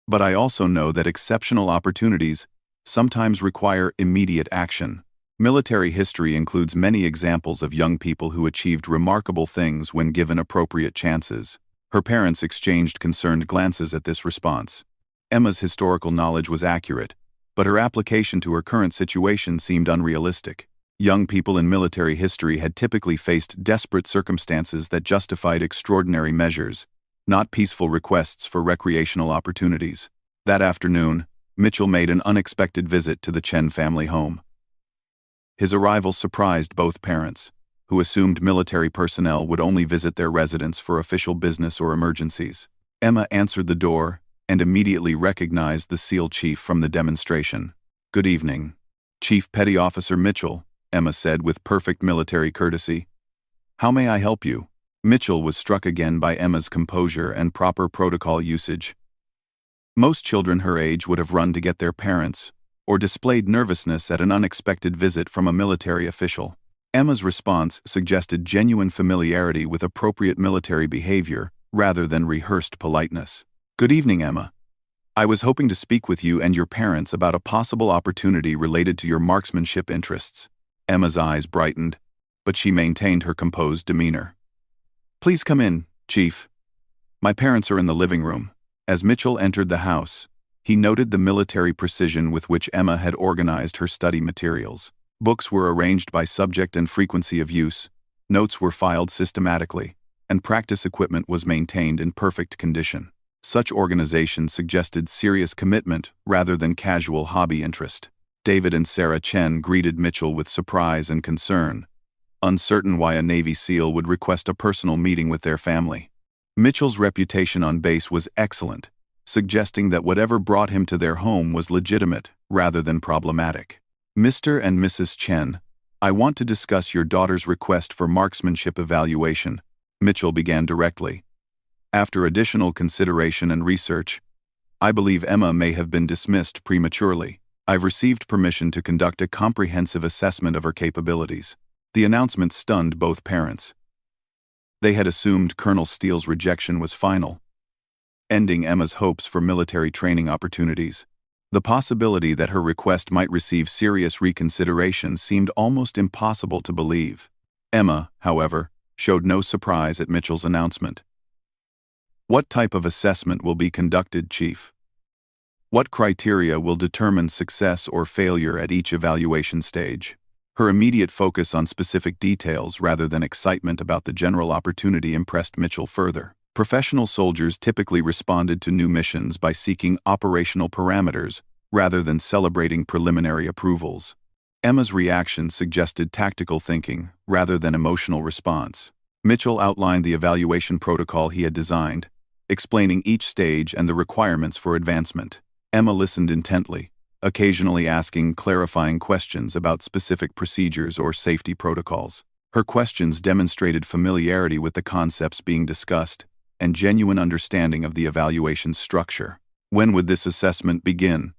Speaker 1: but I also know that exceptional opportunities sometimes require immediate action. Military history includes many examples of young people who achieved remarkable things when given appropriate chances." Her parents exchanged concerned glances at this response. Emma's historical knowledge was accurate, but her application to her current situation seemed unrealistic. Young people in military history had typically faced desperate circumstances that justified extraordinary measures, not peaceful requests for recreational opportunities. That afternoon, Mitchell made an unexpected visit to the Chen family home. His arrival surprised both parents, who assumed military personnel would only visit their residence for official business or emergencies. Emma answered the door and immediately recognized the SEAL chief from the demonstration. "Good evening, Chief Petty Officer Mitchell," Emma said with perfect military courtesy. "How may I help you?" Mitchell was struck again by Emma's composure and proper protocol usage. Most children her age would have run to get their parents, or displayed nervousness at an unexpected visit from a military official. Emma's response suggested genuine familiarity with appropriate military behavior rather than rehearsed politeness. "Good evening, Emma. I was hoping to speak with you and your parents about a possible opportunity related to your marksmanship interests." Emma's eyes brightened, but she maintained her composed demeanor. "Please come in, Chief. My parents are in the living room." As Mitchell entered the house, he noted the military precision with which Emma had organized her study materials. Books were arranged by subject and frequency of use, notes were filed systematically, and practice equipment was maintained in perfect condition. Such organization suggested serious commitment rather than casual hobby interest. David and Sarah Chen greeted Mitchell with surprise and concern, uncertain why a Navy SEAL would request a personal meeting with their family. Mitchell's reputation on base was excellent, suggesting that whatever brought him to their home was legitimate rather than problematic. "Mr. and Mrs. Chen, I want to discuss your daughter's request for marksmanship evaluation," Mitchell began directly. "After additional consideration and research, I believe Emma may have been dismissed prematurely. I've received permission to conduct a comprehensive assessment of her capabilities." The announcement stunned both parents. They had assumed Colonel Steele's rejection was final, ending Emma's hopes for military training opportunities. The possibility that her request might receive serious reconsideration seemed almost impossible to believe. Emma, however, showed no surprise at Mitchell's announcement. "What type of assessment will be conducted, Chief? What criteria will determine success or failure at each evaluation stage?" Her immediate focus on specific details rather than excitement about the general opportunity impressed Mitchell further. Professional soldiers typically responded to new missions by seeking operational parameters rather than celebrating preliminary approvals. Emma's reaction suggested tactical thinking rather than emotional response. Mitchell outlined the evaluation protocol he had designed, explaining each stage and the requirements for advancement. Emma listened intently, occasionally asking clarifying questions about specific procedures or safety protocols. Her questions demonstrated familiarity with the concepts being discussed and genuine understanding of the evaluation's structure. "When would this assessment begin?"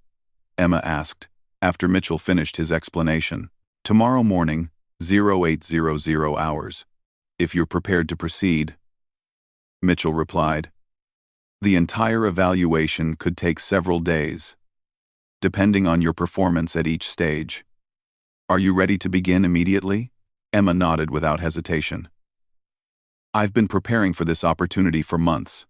Speaker 1: Emma asked, after Mitchell finished his explanation. "Tomorrow morning, 0800 hours. If you're prepared to proceed," Mitchell replied. "The entire evaluation could take several days, depending on your performance at each stage. Are you ready to begin immediately?" Emma nodded without hesitation. "I've been preparing for this opportunity for months.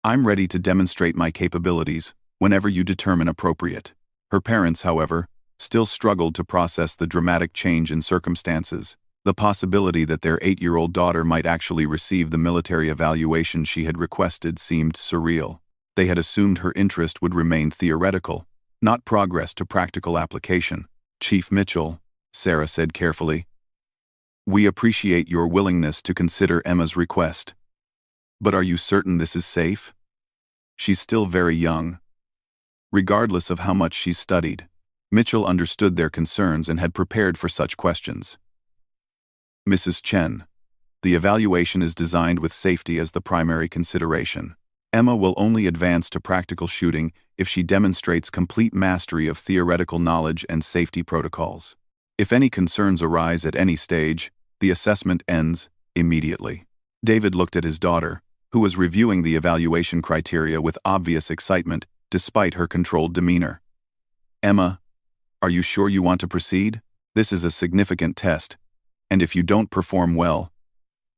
Speaker 1: I'm ready to demonstrate my capabilities whenever you determine appropriate." Her parents, however, still struggled to process the dramatic change in circumstances. The possibility that their 8-year-old daughter might actually receive the military evaluation she had requested seemed surreal. They had assumed her interest would remain theoretical, not progress to practical application. "Chief Mitchell," Sarah said carefully, "we appreciate your willingness to consider Emma's request. But are you certain this is safe? She's still very young, regardless of how much she's studied." Mitchell understood their concerns and had prepared for such questions. "Mrs. Chen, the evaluation is designed with safety as the primary consideration. Emma will only advance to practical shooting if she demonstrates complete mastery of theoretical knowledge and safety protocols. If any concerns arise at any stage, the assessment ends immediately." David looked at his daughter, who was reviewing the evaluation criteria with obvious excitement despite her controlled demeanor. "Emma, are you sure you want to proceed? This is a significant test, and if you don't perform well,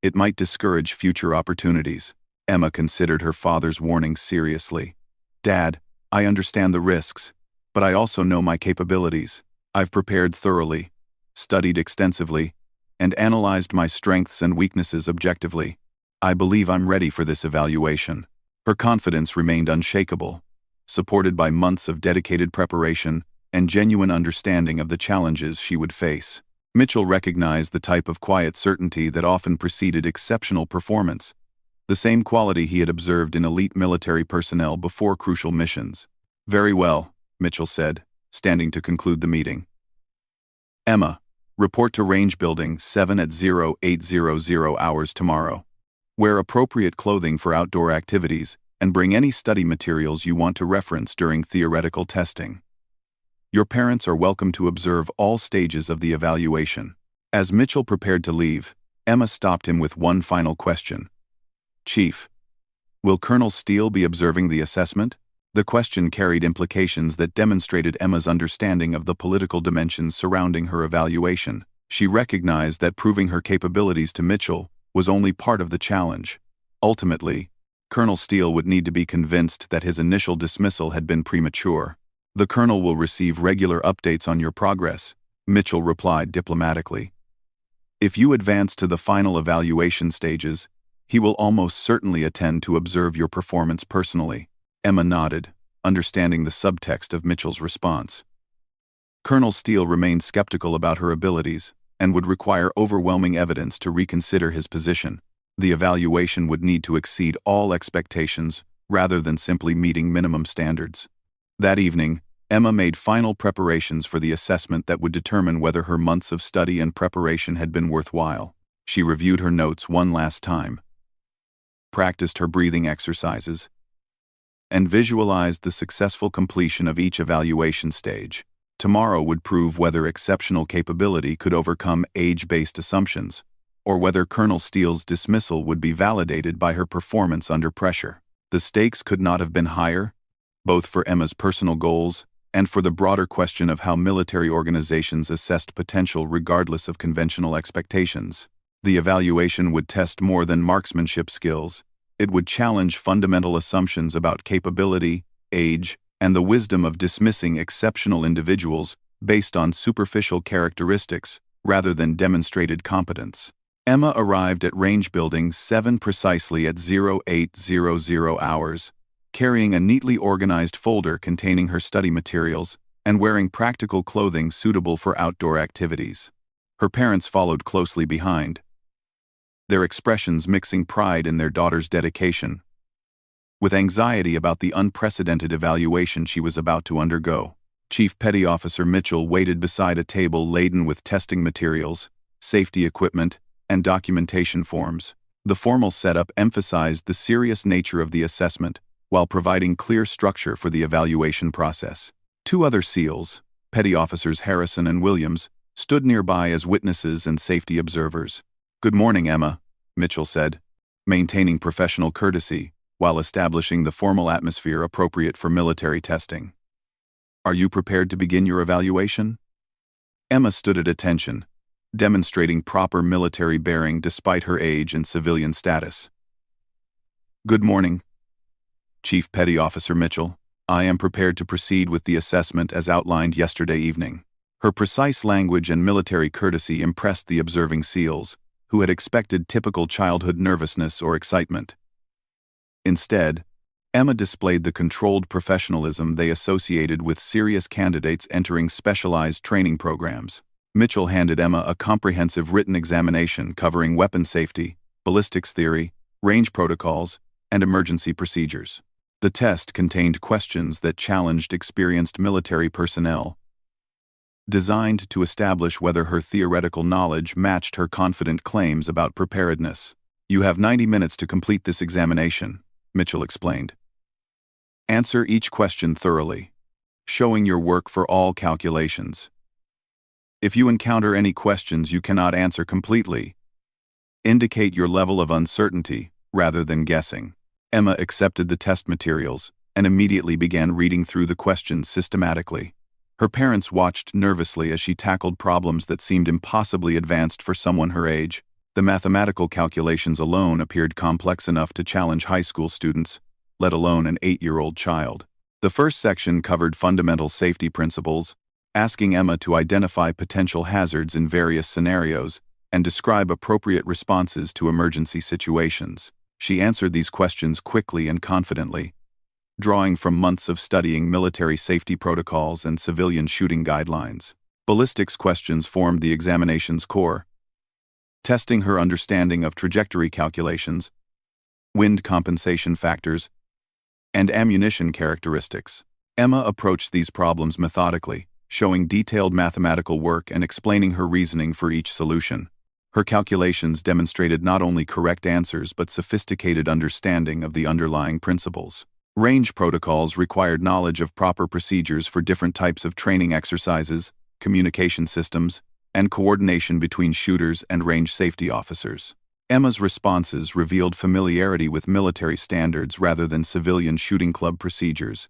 Speaker 1: it might discourage future opportunities." Emma considered her father's warning seriously. "Dad, I understand the risks, but I also know my capabilities. I've prepared thoroughly, studied extensively, and analyzed my strengths and weaknesses objectively. I believe I'm ready for this evaluation." Her confidence remained unshakable, supported by months of dedicated preparation and genuine understanding of the challenges she would face. Mitchell recognized the type of quiet certainty that often preceded exceptional performance, the same quality he had observed in elite military personnel before crucial missions. "Very well," Mitchell said, standing to conclude the meeting. "Emma, report to Range Building 7 at 0800 hours tomorrow. Wear appropriate clothing for outdoor activities and bring any study materials you want to reference during theoretical testing. Your parents are welcome to observe all stages of the evaluation." As Mitchell prepared to leave, Emma stopped him with one final question. "Chief, will Colonel Steele be observing the assessment?" The question carried implications that demonstrated Emma's understanding of the political dimensions surrounding her evaluation. She recognized that proving her capabilities to Mitchell was only part of the challenge. Ultimately, Colonel Steele would need to be convinced that his initial dismissal had been premature. "The Colonel will receive regular updates on your progress," Mitchell replied diplomatically. "If you advance to the final evaluation stages, he will almost certainly attend to observe your performance personally." Emma nodded, understanding the subtext of Mitchell's response. Colonel Steele remained skeptical about her abilities and would require overwhelming evidence to reconsider his position. The evaluation would need to exceed all expectations rather than simply meeting minimum standards. That evening, Emma made final preparations for the assessment that would determine whether her months of study and preparation had been worthwhile. She reviewed her notes one last time, practiced her breathing exercises, and visualized the successful completion of each evaluation stage. Tomorrow would prove whether exceptional capability could overcome age-based assumptions, or whether Colonel Steele's dismissal would be validated by her performance under pressure. The stakes could not have been higher, both for Emma's personal goals and for the broader question of how military organizations assessed potential regardless of conventional expectations. The evaluation would test more than marksmanship skills. It would challenge fundamental assumptions about capability, age, and the wisdom of dismissing exceptional individuals based on superficial characteristics rather than demonstrated competence. Emma arrived at Range Building 7 precisely at 0800 hours, carrying a neatly organized folder containing her study materials and wearing practical clothing suitable for outdoor activities. Her parents followed closely behind, their expressions mixing pride in their daughter's dedication with anxiety about the unprecedented evaluation she was about to undergo. Chief Petty Officer Mitchell waited beside a table laden with testing materials, safety equipment, and documentation forms. The formal setup emphasized the serious nature of the assessment while providing clear structure for the evaluation process. Two other SEALs, Petty Officers Harrison and Williams, stood nearby as witnesses and safety observers. "Good morning, Emma," Mitchell said, maintaining professional courtesy while establishing the formal atmosphere appropriate for military testing. "Are you prepared to begin your evaluation?" Emma stood at attention, demonstrating proper military bearing despite her age and civilian status. "Good morning, Chief Petty Officer Mitchell. I am prepared to proceed with the assessment as outlined yesterday evening." Her precise language and military courtesy impressed the observing SEALs, who had expected typical childhood nervousness or excitement. Instead, Emma displayed the controlled professionalism they associated with serious candidates entering specialized training programs. Mitchell handed Emma a comprehensive written examination covering weapon safety, ballistics theory, range protocols, and emergency procedures. The test contained questions that challenged experienced military personnel, designed to establish whether her theoretical knowledge matched her confident claims about preparedness. "You have 90 minutes to complete this examination," Mitchell explained. "Answer each question thoroughly, showing your work for all calculations. If you encounter any questions you cannot answer completely, indicate your level of uncertainty rather than guessing." Emma accepted the test materials and immediately began reading through the questions systematically. Her parents watched nervously as she tackled problems that seemed impossibly advanced for someone her age. The mathematical calculations alone appeared complex enough to challenge high school students, let alone an 8-year-old child. The first section covered fundamental safety principles, asking Emma to identify potential hazards in various scenarios and describe appropriate responses to emergency situations. She answered these questions quickly and confidently, drawing from months of studying military safety protocols and civilian shooting guidelines. Ballistics questions formed the examination's core, testing her understanding of trajectory calculations, wind compensation factors, and ammunition characteristics. Emma approached these problems methodically, showing detailed mathematical work and explaining her reasoning for each solution. Her calculations demonstrated not only correct answers but sophisticated understanding of the underlying principles. Range protocols required knowledge of proper procedures for different types of training exercises, communication systems, and coordination between shooters and range safety officers. Emma's responses revealed familiarity with military standards rather than civilian shooting club procedures,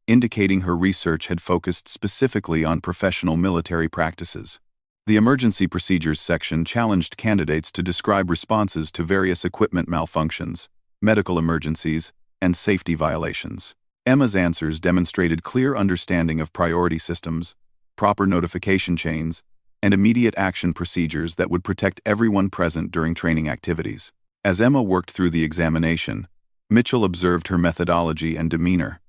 Speaker 1: indicating her research had focused specifically on professional military practices. The emergency procedures section challenged candidates to describe responses to various equipment malfunctions, medical emergencies, and safety violations. Emma's answers demonstrated clear understanding of priority systems, proper notification chains, and immediate action procedures that would protect everyone present during training activities. As Emma worked through the examination, Mitchell observed her methodology and demeanor.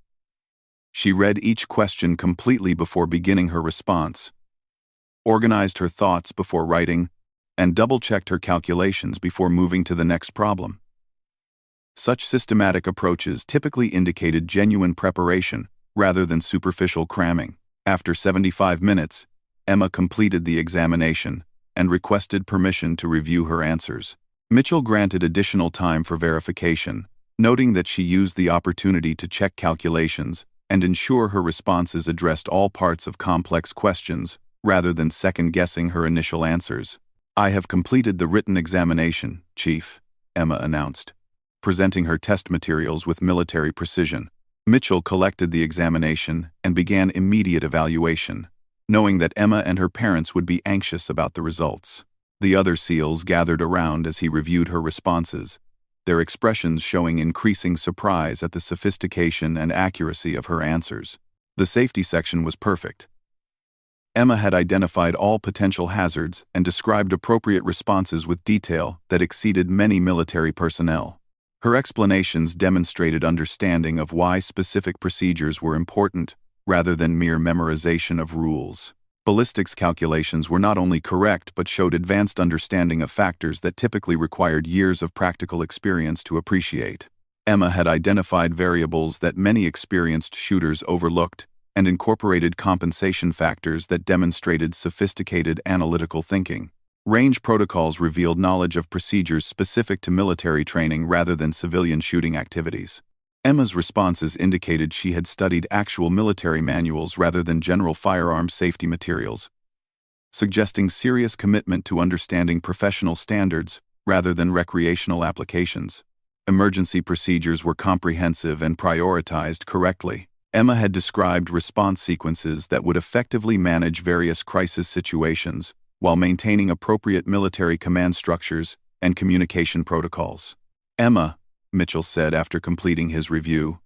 Speaker 1: She read each question completely before beginning her response, organized her thoughts before writing, and double-checked her calculations before moving to the next problem. Such systematic approaches typically indicated genuine preparation rather than superficial cramming. After 75 minutes, Emma completed the examination and requested permission to review her answers. Mitchell granted additional time for verification, noting that she used the opportunity to check calculations and ensure her responses addressed all parts of complex questions rather than second-guessing her initial answers. "I have completed the written examination, Chief," Emma announced, presenting her test materials with military precision. Mitchell collected the examination and began immediate evaluation, knowing that Emma and her parents would be anxious about the results. The other SEALs gathered around as he reviewed her responses, their expressions showing increasing surprise at the sophistication and accuracy of her answers. The safety section was perfect. Emma had identified all potential hazards and described appropriate responses with detail that exceeded many military personnel. Her explanations demonstrated understanding of why specific procedures were important, rather than mere memorization of rules. Ballistics calculations were not only correct but showed advanced understanding of factors that typically required years of practical experience to appreciate. Emma had identified variables that many experienced shooters overlooked and incorporated compensation factors that demonstrated sophisticated analytical thinking. Range protocols revealed knowledge of procedures specific to military training rather than civilian shooting activities. Emma's responses indicated she had studied actual military manuals rather than general firearms safety materials, suggesting serious commitment to understanding professional standards rather than recreational applications. Emergency procedures were comprehensive and prioritized correctly. Emma had described response sequences that would effectively manage various crisis situations while maintaining appropriate military command structures and communication protocols. "Emma," Mitchell said after completing his review,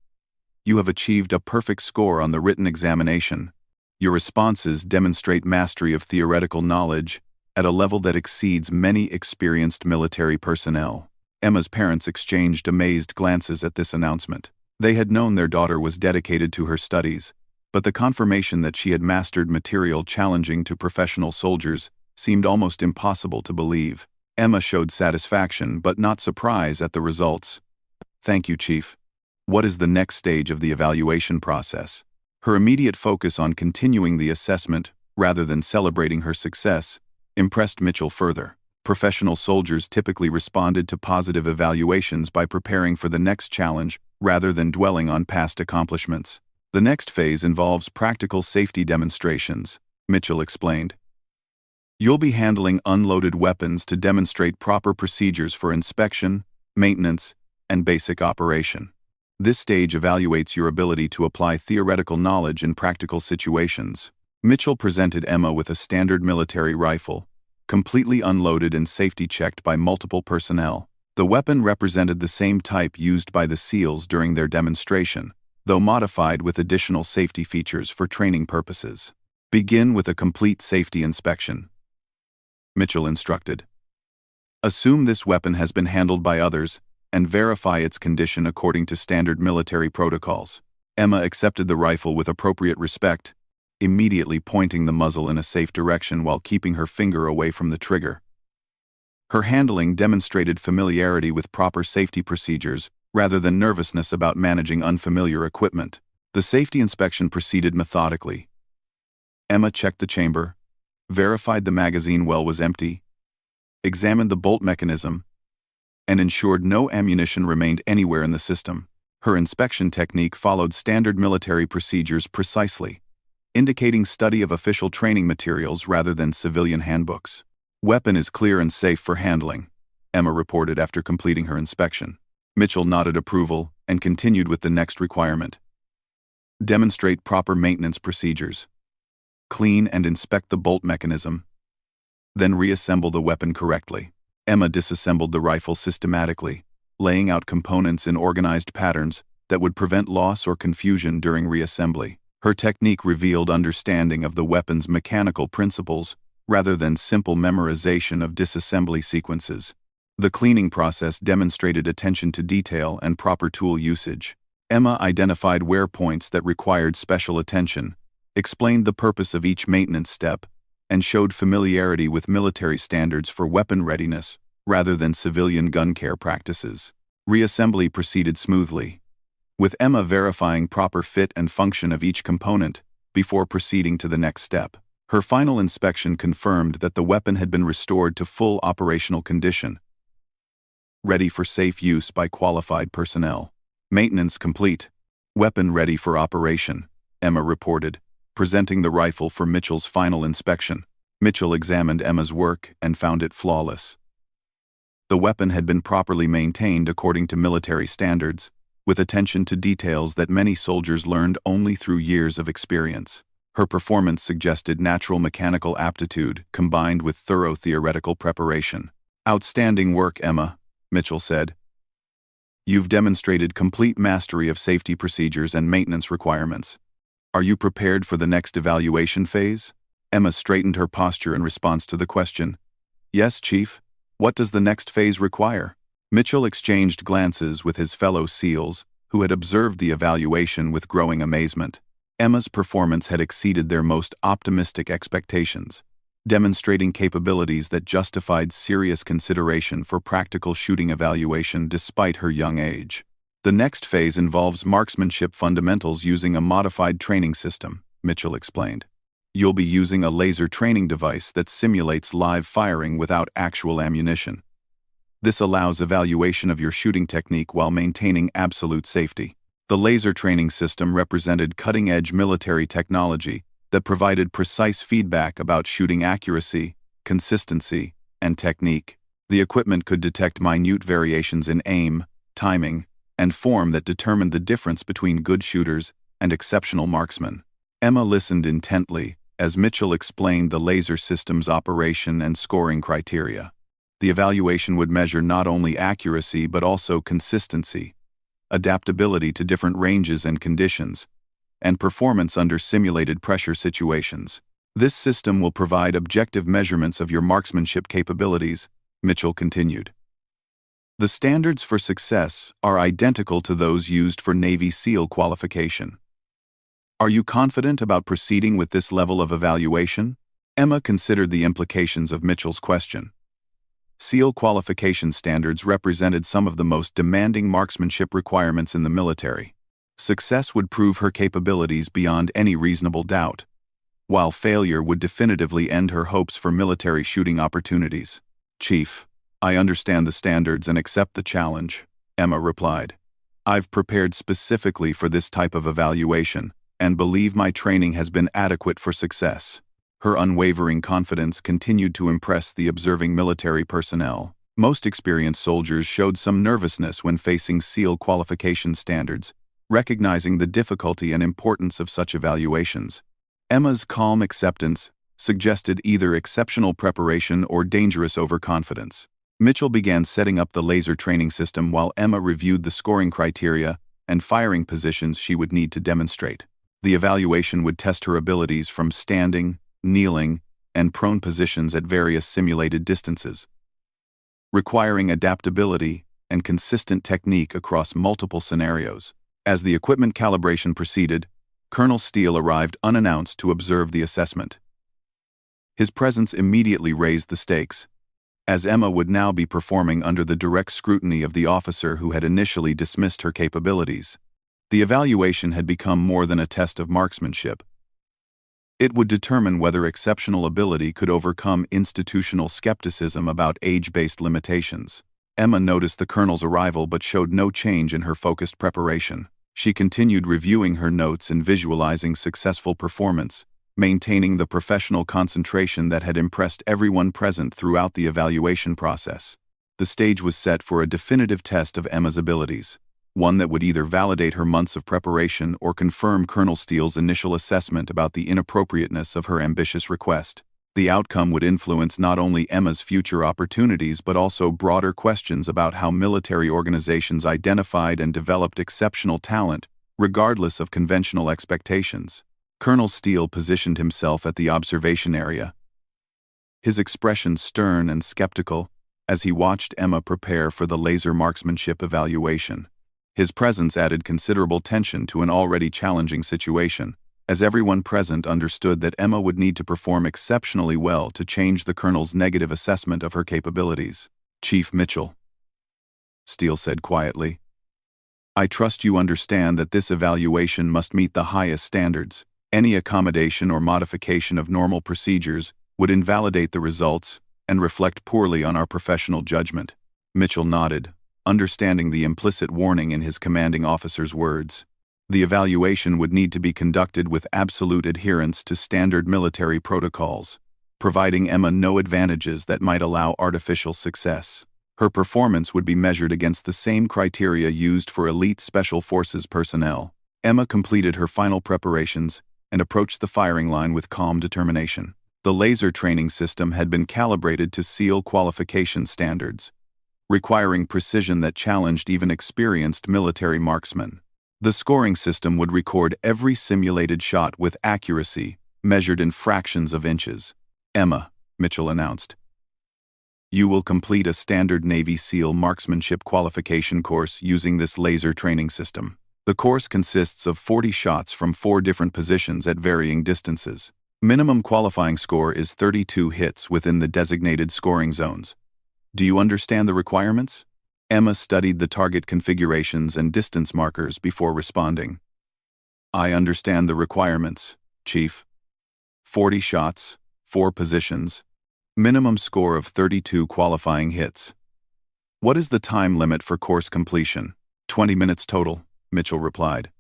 Speaker 1: "you have achieved a perfect score on the written examination. Your responses demonstrate mastery of theoretical knowledge at a level that exceeds many experienced military personnel." Emma's parents exchanged amazed glances at this announcement. They had known their daughter was dedicated to her studies, but the confirmation that she had mastered material challenging to professional soldiers seemed almost impossible to believe. Emma showed satisfaction but not surprise at the results. "Thank you, Chief. What is the next stage of the evaluation process?" Her immediate focus on continuing the assessment, rather than celebrating her success, impressed Mitchell further. Professional soldiers typically responded to positive evaluations by preparing for the next challenge rather than dwelling on past accomplishments. "The next phase involves practical safety demonstrations," Mitchell explained. "You'll be handling unloaded weapons to demonstrate proper procedures for inspection, maintenance, and basic operation. This stage evaluates your ability to apply theoretical knowledge in practical situations." Mitchell presented Emma with a standard military rifle, completely unloaded and safety-checked by multiple personnel. The weapon represented the same type used by the SEALs during their demonstration, though modified with additional safety features for training purposes. "Begin with a complete safety inspection," Mitchell instructed. "Assume this weapon has been handled by others and verify its condition according to standard military protocols." Emma accepted the rifle with appropriate respect, immediately pointing the muzzle in a safe direction while keeping her finger away from the trigger. Her handling demonstrated familiarity with proper safety procedures rather than nervousness about managing unfamiliar equipment. The safety inspection proceeded methodically. Emma checked the chamber, verified the magazine well was empty, examined the bolt mechanism, and ensured no ammunition remained anywhere in the system. Her inspection technique followed standard military procedures precisely, indicating study of official training materials rather than civilian handbooks. "Weapon is clear and safe for handling," Emma reported after completing her inspection. Mitchell nodded approval and continued with the next requirement. "Demonstrate proper maintenance procedures. Clean and inspect the bolt mechanism. Then reassemble the weapon correctly." Emma disassembled the rifle systematically, laying out components in organized patterns that would prevent loss or confusion during reassembly. Her technique revealed understanding of the weapon's mechanical principles rather than simple memorization of disassembly sequences. The cleaning process demonstrated attention to detail and proper tool usage. Emma identified wear points that required special attention, explained the purpose of each maintenance step, and showed familiarity with military standards for weapon readiness rather than civilian gun care practices. Reassembly proceeded smoothly, with Emma verifying proper fit and function of each component before proceeding to the next step. Her final inspection confirmed that the weapon had been restored to full operational condition, ready for safe use by qualified personnel. Maintenance complete. Weapon ready for operation, Emma reported, presenting the rifle for Mitchell's final inspection. Mitchell examined Emma's work and found it flawless. The weapon had been properly maintained according to military standards, with attention to details that many soldiers learned only through years of experience. Her performance suggested natural mechanical aptitude combined with thorough theoretical preparation. "Outstanding work, Emma," Mitchell said. "You've demonstrated complete mastery of safety procedures and maintenance requirements. Are you prepared for the next evaluation phase?" Emma straightened her posture in response to the question. "Yes, Chief. What does the next phase require?" Mitchell exchanged glances with his fellow SEALs, who had observed the evaluation with growing amazement. Emma's performance had exceeded their most optimistic expectations, demonstrating capabilities that justified serious consideration for practical shooting evaluation despite her young age. "The next phase involves marksmanship fundamentals using a modified training system," Mitchell explained. "You'll be using a laser training device that simulates live firing without actual ammunition. This allows evaluation of your shooting technique while maintaining absolute safety." The laser training system represented cutting-edge military technology that provided precise feedback about shooting accuracy, consistency, and technique. The equipment could detect minute variations in aim, timing, and form that determined the difference between good shooters and exceptional marksmen. Emma listened intently as Mitchell explained the laser system's operation and scoring criteria. The evaluation would measure not only accuracy but also consistency, adaptability to different ranges and conditions, and performance under simulated pressure situations. "This system will provide objective measurements of your marksmanship capabilities," Mitchell continued. "The standards for success are identical to those used for Navy SEAL qualification. Are you confident about proceeding with this level of evaluation?" Emma considered the implications of Mitchell's question. SEAL qualification standards represented some of the most demanding marksmanship requirements in the military. Success would prove her capabilities beyond any reasonable doubt, while failure would definitively end her hopes for military shooting opportunities. "Chief, I understand the standards and accept the challenge," Emma replied. "I've prepared specifically for this type of evaluation and believe my training has been adequate for success." Her unwavering confidence continued to impress the observing military personnel. Most experienced soldiers showed some nervousness when facing SEAL qualification standards, recognizing the difficulty and importance of such evaluations. Emma's calm acceptance suggested either exceptional preparation or dangerous overconfidence. Mitchell began setting up the laser training system while Emma reviewed the scoring criteria and firing positions she would need to demonstrate. The evaluation would test her abilities from standing, kneeling, and prone positions at various simulated distances, requiring adaptability and consistent technique across multiple scenarios. As the equipment calibration proceeded, Colonel Steele arrived unannounced to observe the assessment. His presence immediately raised the stakes, as Emma would now be performing under the direct scrutiny of the officer who had initially dismissed her capabilities. The evaluation had become more than a test of marksmanship. It would determine whether exceptional ability could overcome institutional skepticism about age-based limitations. Emma noticed the colonel's arrival but showed no change in her focused preparation. She continued reviewing her notes and visualizing successful performance, maintaining the professional concentration that had impressed everyone present throughout the evaluation process. The stage was set for a definitive test of Emma's abilities, one that would either validate her months of preparation or confirm Colonel Steele's initial assessment about the inappropriateness of her ambitious request. The outcome would influence not only Emma's future opportunities but also broader questions about how military organizations identified and developed exceptional talent, regardless of conventional expectations. Colonel Steele positioned himself at the observation area, his expression stern and skeptical as he watched Emma prepare for the laser marksmanship evaluation. His presence added considerable tension to an already challenging situation, as everyone present understood that Emma would need to perform exceptionally well to change the colonel's negative assessment of her capabilities. "Chief Mitchell," Steele said quietly. I trust you understand that this evaluation must meet the highest standards. Any accommodation or modification of normal procedures would invalidate the results and reflect poorly on our professional judgment. Mitchell nodded, understanding the implicit warning in his commanding officer's words. The evaluation would need to be conducted with absolute adherence to standard military protocols, providing Emma no advantages that might allow artificial success. Her performance would be measured against the same criteria used for elite Special Forces personnel. Emma completed her final preparations and approached the firing line with calm determination. The laser training system had been calibrated to SEAL qualification standards, requiring precision that challenged even experienced military marksmen. The scoring system would record every simulated shot with accuracy, measured in fractions of inches. Emma, Mitchell announced, you will complete a standard Navy SEAL marksmanship qualification course using this laser training system. The course consists of 40 shots from 4 different positions at varying distances. Minimum qualifying score is 32 hits within the designated scoring zones. Do you understand the requirements? Emma studied the target configurations and distance markers before responding. I understand the requirements, Chief. 40 shots, 4 positions. Minimum score of 32 qualifying hits. What is the time limit for course completion? 20 minutes total, Mitchell replied.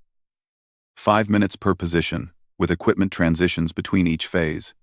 Speaker 1: 5 minutes per position, with equipment transitions between each phase.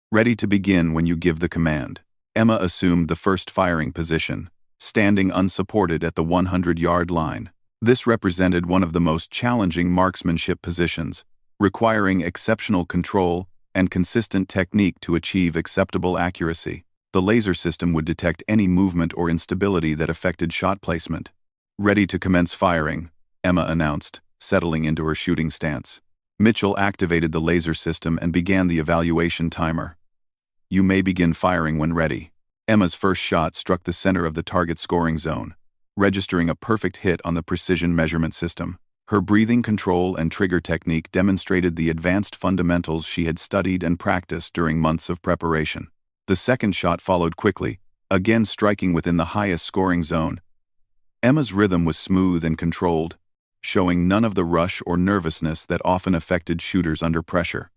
Speaker 1: Ready to begin when you give the command. Emma assumed the first firing position, standing unsupported at the 100-yard line. This represented one of the most challenging marksmanship positions, requiring exceptional control and consistent technique to achieve acceptable accuracy. The laser system would detect any movement or instability that affected shot placement. Ready to commence firing, Emma announced, settling into her shooting stance. Mitchell activated the laser system and began the evaluation timer. You may begin firing when ready. Emma's first shot struck the center of the target scoring zone, registering a perfect hit on the precision measurement system. Her breathing control and trigger technique demonstrated the advanced fundamentals she had studied and practiced during months of preparation. The second shot followed quickly, again striking within the highest scoring zone. Emma's rhythm was smooth and controlled, showing none of the rush or nervousness that often affected shooters under pressure.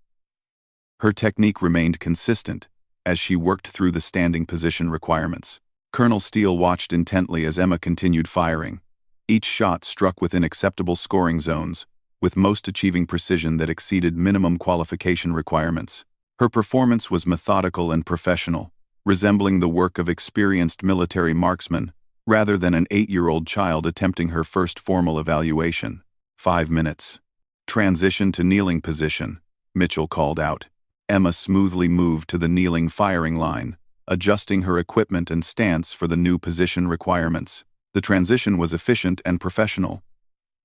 Speaker 1: Her technique remained consistent as she worked through the standing position requirements. Colonel Steele watched intently as Emma continued firing. Each shot struck within acceptable scoring zones, with most achieving precision that exceeded minimum qualification requirements. Her performance was methodical and professional, resembling the work of experienced military marksmen, rather than an 8-year-old child attempting her first formal evaluation. 5 minutes. Transition to kneeling position, Mitchell called out. Emma smoothly moved to the kneeling firing line, adjusting her equipment and stance for the new position requirements. The transition was efficient and professional,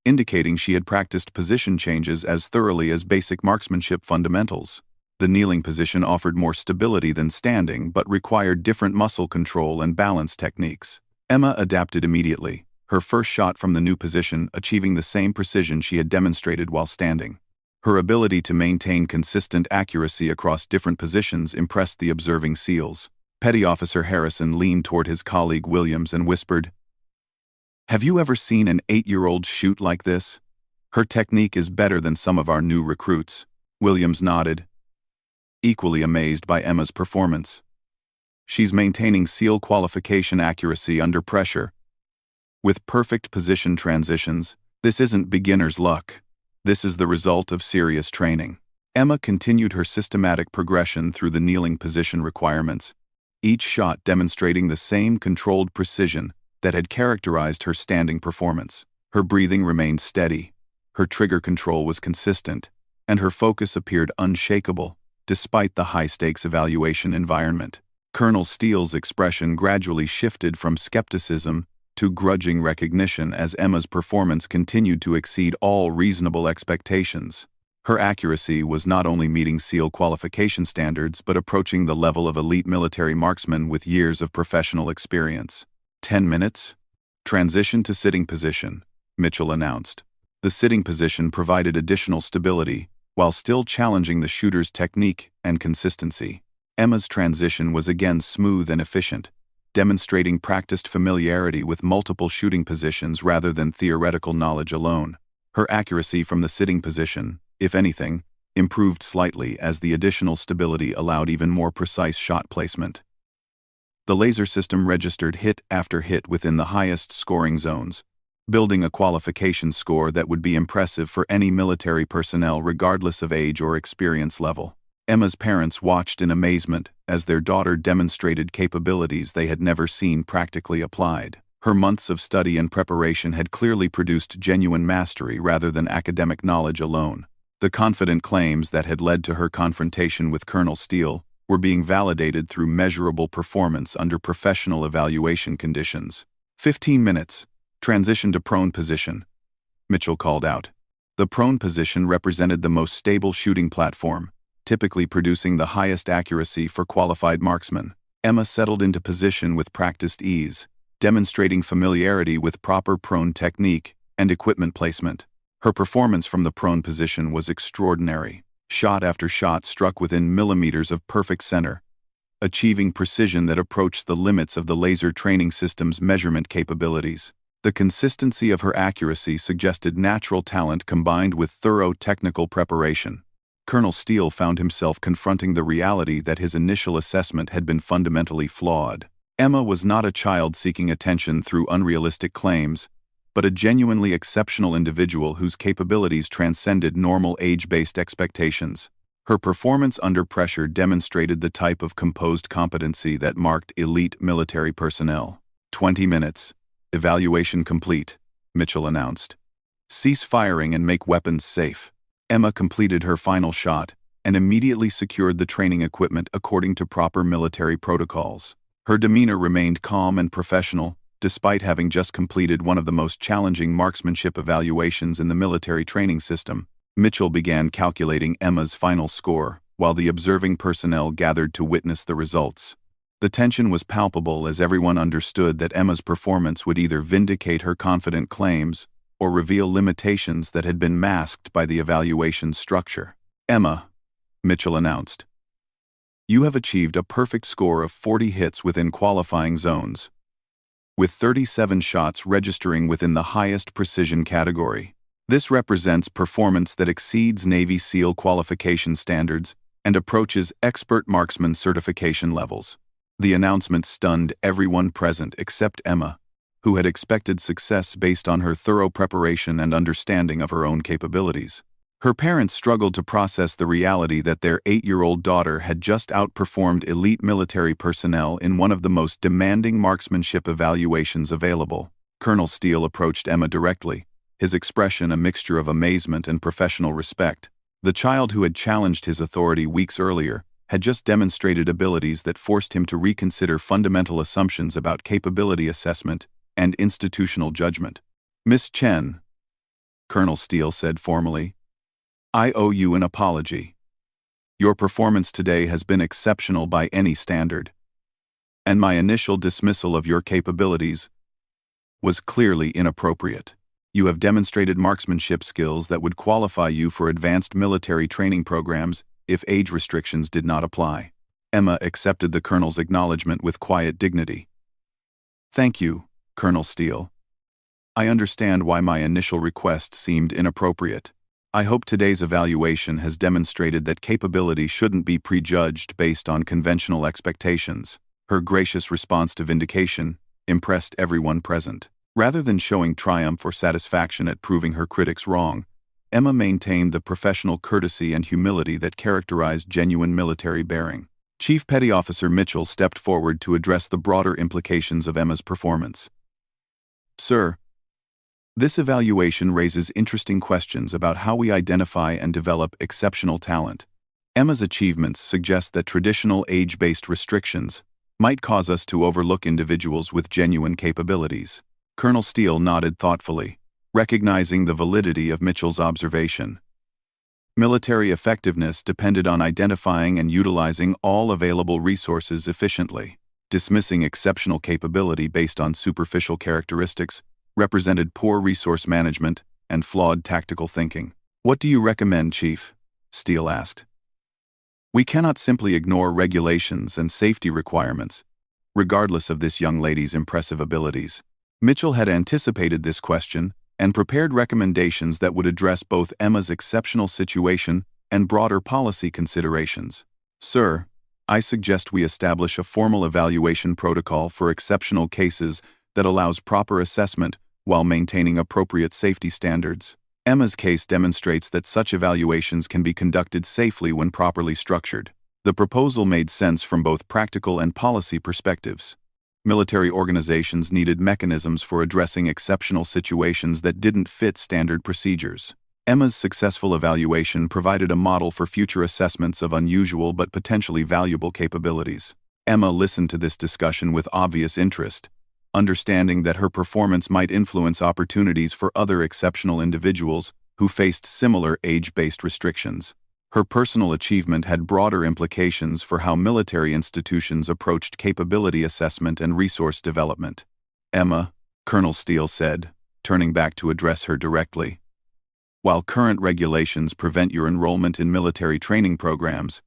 Speaker 1: indicating she had practiced position changes as thoroughly as basic marksmanship fundamentals. The kneeling position offered more stability than standing but required different muscle control and balance techniques. Emma adapted immediately, her first shot from the new position achieving the same precision she had demonstrated while standing. Her ability to maintain consistent accuracy across different positions impressed the observing SEALs. Petty Officer Harrison leaned toward his colleague Williams and whispered, Have you ever seen an 8-year-old shoot like this? Her technique is better than some of our new recruits. Williams nodded, equally amazed by Emma's performance. She's maintaining SEAL qualification accuracy under pressure. With perfect position transitions, this isn't beginner's luck. This is the result of serious training. Emma continued her systematic progression through the kneeling position requirements, each shot demonstrating the same controlled precision that had characterized her standing performance. Her breathing remained steady, her trigger control was consistent, and her focus appeared unshakable, despite the high-stakes evaluation environment. Colonel Steele's expression gradually shifted from skepticism to grudging recognition as Emma's performance continued to exceed all reasonable expectations. Her accuracy was not only meeting SEAL qualification standards but approaching the level of elite military marksmen with years of professional experience. 10 minutes? Transition to sitting position, Mitchell announced. The sitting position provided additional stability, while still challenging the shooter's technique and consistency. Emma's transition was again smooth and efficient, demonstrating practiced familiarity with multiple shooting positions rather than theoretical knowledge alone. Her accuracy from the sitting position, if anything, improved slightly as the additional stability allowed even more precise shot placement. The laser system registered hit after hit within the highest scoring zones, building a qualification score that would be impressive for any military personnel regardless of age or experience level. Emma's parents watched in amazement as their daughter demonstrated capabilities they had never seen practically applied. Her months of study and preparation had clearly produced genuine mastery rather than academic knowledge alone. The confident claims that had led to her confrontation with Colonel Steele were being validated through measurable performance under professional evaluation conditions. 15 minutes. Transition to prone position, Mitchell called out. The prone position represented the most stable shooting platform, typically producing the highest accuracy for qualified marksmen. Emma settled into position with practiced ease, demonstrating familiarity with proper prone technique and equipment placement. Her performance from the prone position was extraordinary. Shot after shot struck within millimeters of perfect center, achieving precision that approached the limits of the laser training system's measurement capabilities. The consistency of her accuracy suggested natural talent combined with thorough technical preparation. Colonel Steele found himself confronting the reality that his initial assessment had been fundamentally flawed. Emma was not a child seeking attention through unrealistic claims, but a genuinely exceptional individual whose capabilities transcended normal age-based expectations. Her performance under pressure demonstrated the type of composed competency that marked elite military personnel. 20 minutes. Evaluation complete, Mitchell announced. Cease firing and make weapons safe. Emma completed her final shot and immediately secured the training equipment according to proper military protocols. Her demeanor remained calm and professional, despite having just completed one of the most challenging marksmanship evaluations in the military training system. Mitchell began calculating Emma's final score, while the observing personnel gathered to witness the results. The tension was palpable as everyone understood that Emma's performance would either vindicate her confident claims or reveal limitations that had been masked by the evaluation's structure. Emma, Mitchell announced, you have achieved a perfect score of 40 hits within qualifying zones, with 37 shots registering within the highest precision category. This represents performance that exceeds Navy SEAL qualification standards and approaches expert marksman certification levels. The announcement stunned everyone present except Emma, who had expected success based on her thorough preparation and understanding of her own capabilities. Her parents struggled to process the reality that their 8-year-old daughter had just outperformed elite military personnel in one of the most demanding marksmanship evaluations available. Colonel Steele approached Emma directly, his expression a mixture of amazement and professional respect. The child who had challenged his authority weeks earlier had just demonstrated abilities that forced him to reconsider fundamental assumptions about capability assessment and institutional judgment. Miss Chen, Colonel Steele said formally, I owe you an apology. Your performance today has been exceptional by any standard, and my initial dismissal of your capabilities was clearly inappropriate. You have demonstrated marksmanship skills that would qualify you for advanced military training programs if age restrictions did not apply. Emma accepted the colonel's acknowledgement with quiet dignity. Thank you, Colonel Steele. I understand why my initial request seemed inappropriate. I hope today's evaluation has demonstrated that capability shouldn't be prejudged based on conventional expectations. Her gracious response to vindication impressed everyone present. Rather than showing triumph or satisfaction at proving her critics wrong, Emma maintained the professional courtesy and humility that characterized genuine military bearing. Chief Petty Officer Mitchell stepped forward to address the broader implications of Emma's performance. Sir, this evaluation raises interesting questions about how we identify and develop exceptional talent. Emma's achievements suggest that traditional age-based restrictions might cause us to overlook individuals with genuine capabilities. Colonel Steele nodded thoughtfully, recognizing the validity of Mitchell's observation. Military effectiveness depended on identifying and utilizing all available resources efficiently. Dismissing exceptional capability based on superficial characteristics represented poor resource management and flawed tactical thinking. What do you recommend, Chief? Steele asked. We cannot simply ignore regulations and safety requirements. regardless of this young lady's impressive abilities? Mitchell had anticipated this question and prepared recommendations that would address both Emma's exceptional situation and broader policy considerations. Sir, I suggest we establish a formal evaluation protocol for exceptional cases that allows proper assessment while maintaining appropriate safety standards. Emma's case demonstrates that such evaluations can be conducted safely when properly structured. The proposal made sense from both practical and policy perspectives. Military organizations needed mechanisms for addressing exceptional situations that didn't fit standard procedures. Emma's successful evaluation provided a model for future assessments of unusual but potentially valuable capabilities. Emma listened to this discussion with obvious interest, understanding that her performance might influence opportunities for other exceptional individuals who faced similar age-based restrictions. Her personal achievement had broader implications for how military institutions approached capability assessment and resource development. Emma, Colonel Steele said, turning back to address her directly, while current regulations prevent your enrollment in military training programs,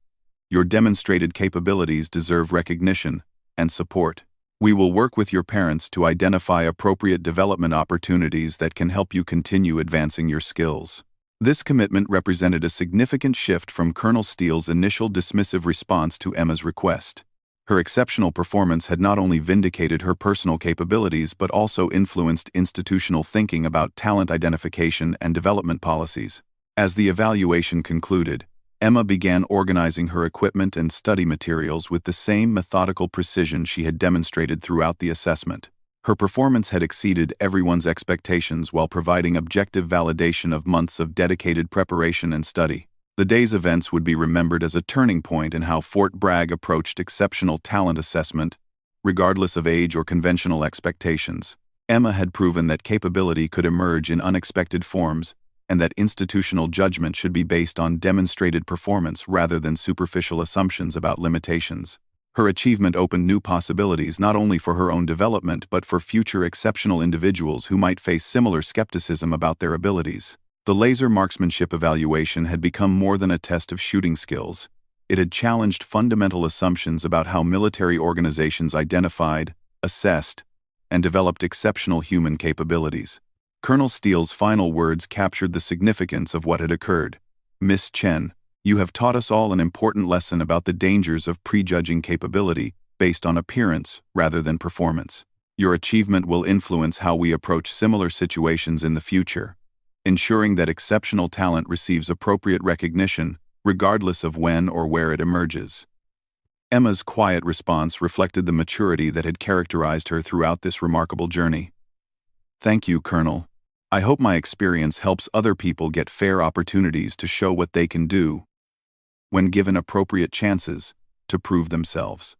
Speaker 1: your demonstrated capabilities deserve recognition and support. We will work with your parents to identify appropriate development opportunities that can help you continue advancing your skills. This commitment represented a significant shift from Colonel Steele's initial dismissive response to Emma's request. Her exceptional performance had not only vindicated her personal capabilities but also influenced institutional thinking about talent identification and development policies. As the evaluation concluded, Emma began organizing her equipment and study materials with the same methodical precision she had demonstrated throughout the assessment. Her performance had exceeded everyone's expectations while providing objective validation of months of dedicated preparation and study. The day's events would be remembered as a turning point in how Fort Bragg approached exceptional talent assessment, regardless of age or conventional expectations. Emma had proven that capability could emerge in unexpected forms, and that institutional judgment should be based on demonstrated performance rather than superficial assumptions about limitations. Her achievement opened new possibilities not only for her own development but for future exceptional individuals who might face similar skepticism about their abilities. The laser marksmanship evaluation had become more than a test of shooting skills. It had challenged fundamental assumptions about how military organizations identified, assessed, and developed exceptional human capabilities. Colonel Steele's final words captured the significance of what had occurred. Miss Chen, you have taught us all an important lesson about the dangers of prejudging capability based on appearance rather than performance. Your achievement will influence how we approach similar situations in the future, ensuring that exceptional talent receives appropriate recognition regardless of when or where it emerges. Emma's quiet response reflected the maturity that had characterized her throughout this remarkable journey. Thank you, Colonel. I hope my experience helps other people get fair opportunities to show what they can do when given appropriate chances to prove themselves.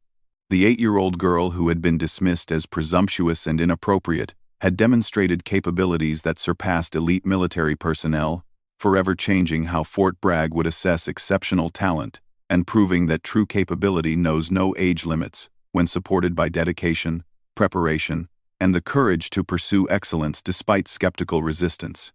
Speaker 1: The 8-year-old girl who had been dismissed as presumptuous and inappropriate had demonstrated capabilities that surpassed elite military personnel, forever changing how Fort Bragg would assess exceptional talent and proving that true capability knows no age limits when supported by dedication, preparation, and the courage to pursue excellence despite skeptical resistance.